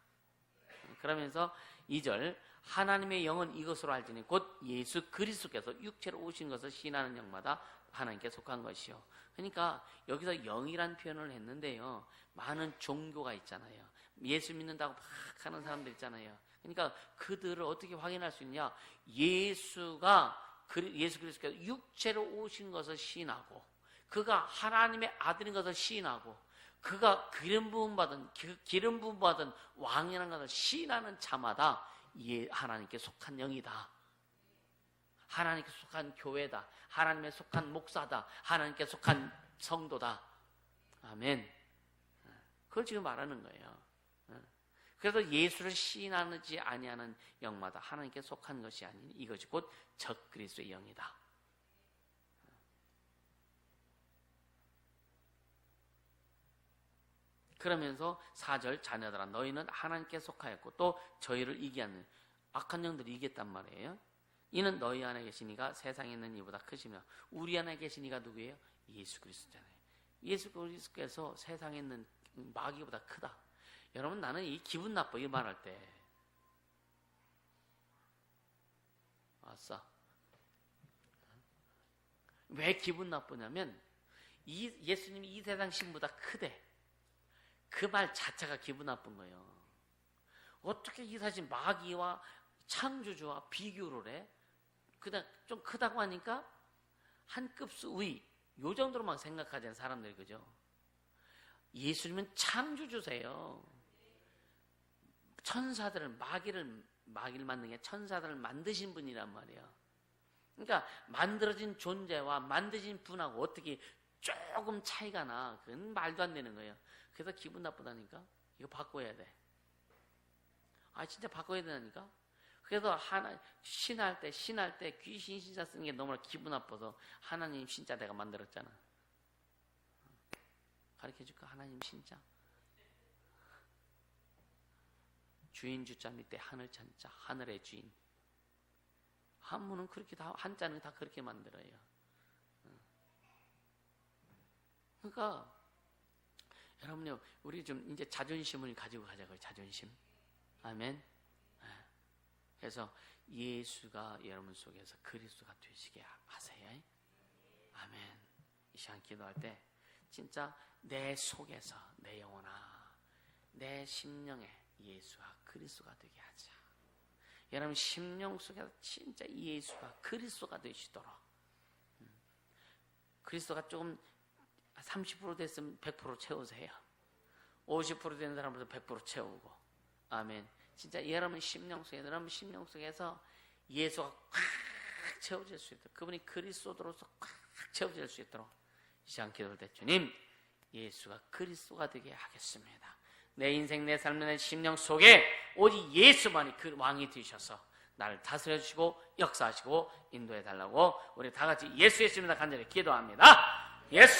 A: 그러면서 2절 하나님의 영은 이것으로 알지니 곧 예수 그리스도께서 육체로 오신 것을 시인하는 영마다 하나님께 속한 것이요. 그러니까 여기서 영이란 표현을 했는데요, 많은 종교가 있잖아요. 예수 믿는다고 막 하는 사람들 있잖아요. 그러니까 그들을 어떻게 확인할 수 있냐? 예수 그리스도께서 육체로 오신 것을 시인하고, 그가 하나님의 아들인 것을 시인하고, 그가 기름 부음 받은 왕이라는 것을 시인하는 자마다 하나님께 속한 영이다. 하나님께 속한 교회다. 하나님께 속한 목사다. 하나님께 속한 성도다. 아멘. 그걸 지금 말하는 거예요. 그래서 예수를 시인하지 아니하는 영마다 하나님께 속한 것이 아니니 이것이 곧 적 그리스도의 영이다. 그러면서 4절 자녀들아 너희는 하나님께 속하였고 또 저희를 이기하는 악한 영들이 이겼단 말이에요. 이는 너희 안에 계시니가 세상에 있는 이보다 크시며 우리 안에 계시니가 누구예요? 예수 그리스도잖아요. 예수 그리스도께서 세상에 있는 마귀보다 크다. 여러분, 나는 이 기분 나빠 이 말할 때 아싸. 왜 기분 나쁘냐면 예수님이 이 세상 신보다 크대. 그 말 자체가 기분 나쁜 거예요. 어떻게 이 사실 마귀와 창조주와 비교를 해? 그냥 좀 크다고 하니까 한 급수 위, 요 정도로만 생각하잖아요, 사람들이. 그죠? 예수님은 창조주세요. 천사들을, 마귀를 만든 게 천사들을 만드신 분이란 말이야. 그러니까 만들어진 존재와 만드신 분하고 어떻게 조금 차이가 나. 그건 말도 안 되는 거예요. 그래서 기분 나쁘다니까. 이거 바꿔야 돼. 아, 진짜 바꿔야 되다니까. 그래서 신할 때 귀신 신자 쓰는 게 너무나 기분 나빠서 하나님 신자 내가 만들었잖아. 가르쳐줄까? 하나님 신자. 주인 주자 밑에 하늘 찬자, 하늘의 주인. 한문은 그렇게 다, 한자는 다 그렇게 만들어요. 그러니까 여러분요, 우리 좀 이제 자존심을 가지고 가자고요. 자존심. 아멘. 그래서 예수가 여러분 속에서 그리스도가 되시게 하세요. 아멘. 이 시간 기도할 때 진짜 내 속에서, 내 영혼아, 내 심령에 예수가 그리스도가 되게 하자. 여러분 심령 속에서 진짜 예수가 그리스도가 되시도록. 그리스도가 조금 30% 됐으면 100% 채우세요. 50% 된 사람부터 100% 채우고. 아멘. 진짜 여러분 심령 속에서 예수가 꽉 채워질 수 있도록, 그분이 그리스도로서 꽉 채워질 수 있도록 이 시간 기도할 때 주님, 예수가 그리스도가 되게 하겠습니다. 내 인생, 내 삶, 내 심령 속에 오직 예수만이 그 왕이 되셔서 나를 다스려 주시고 역사하시고 인도해 달라고 우리 다 같이 예수 예수님이다 간절히 기도합니다. 예수.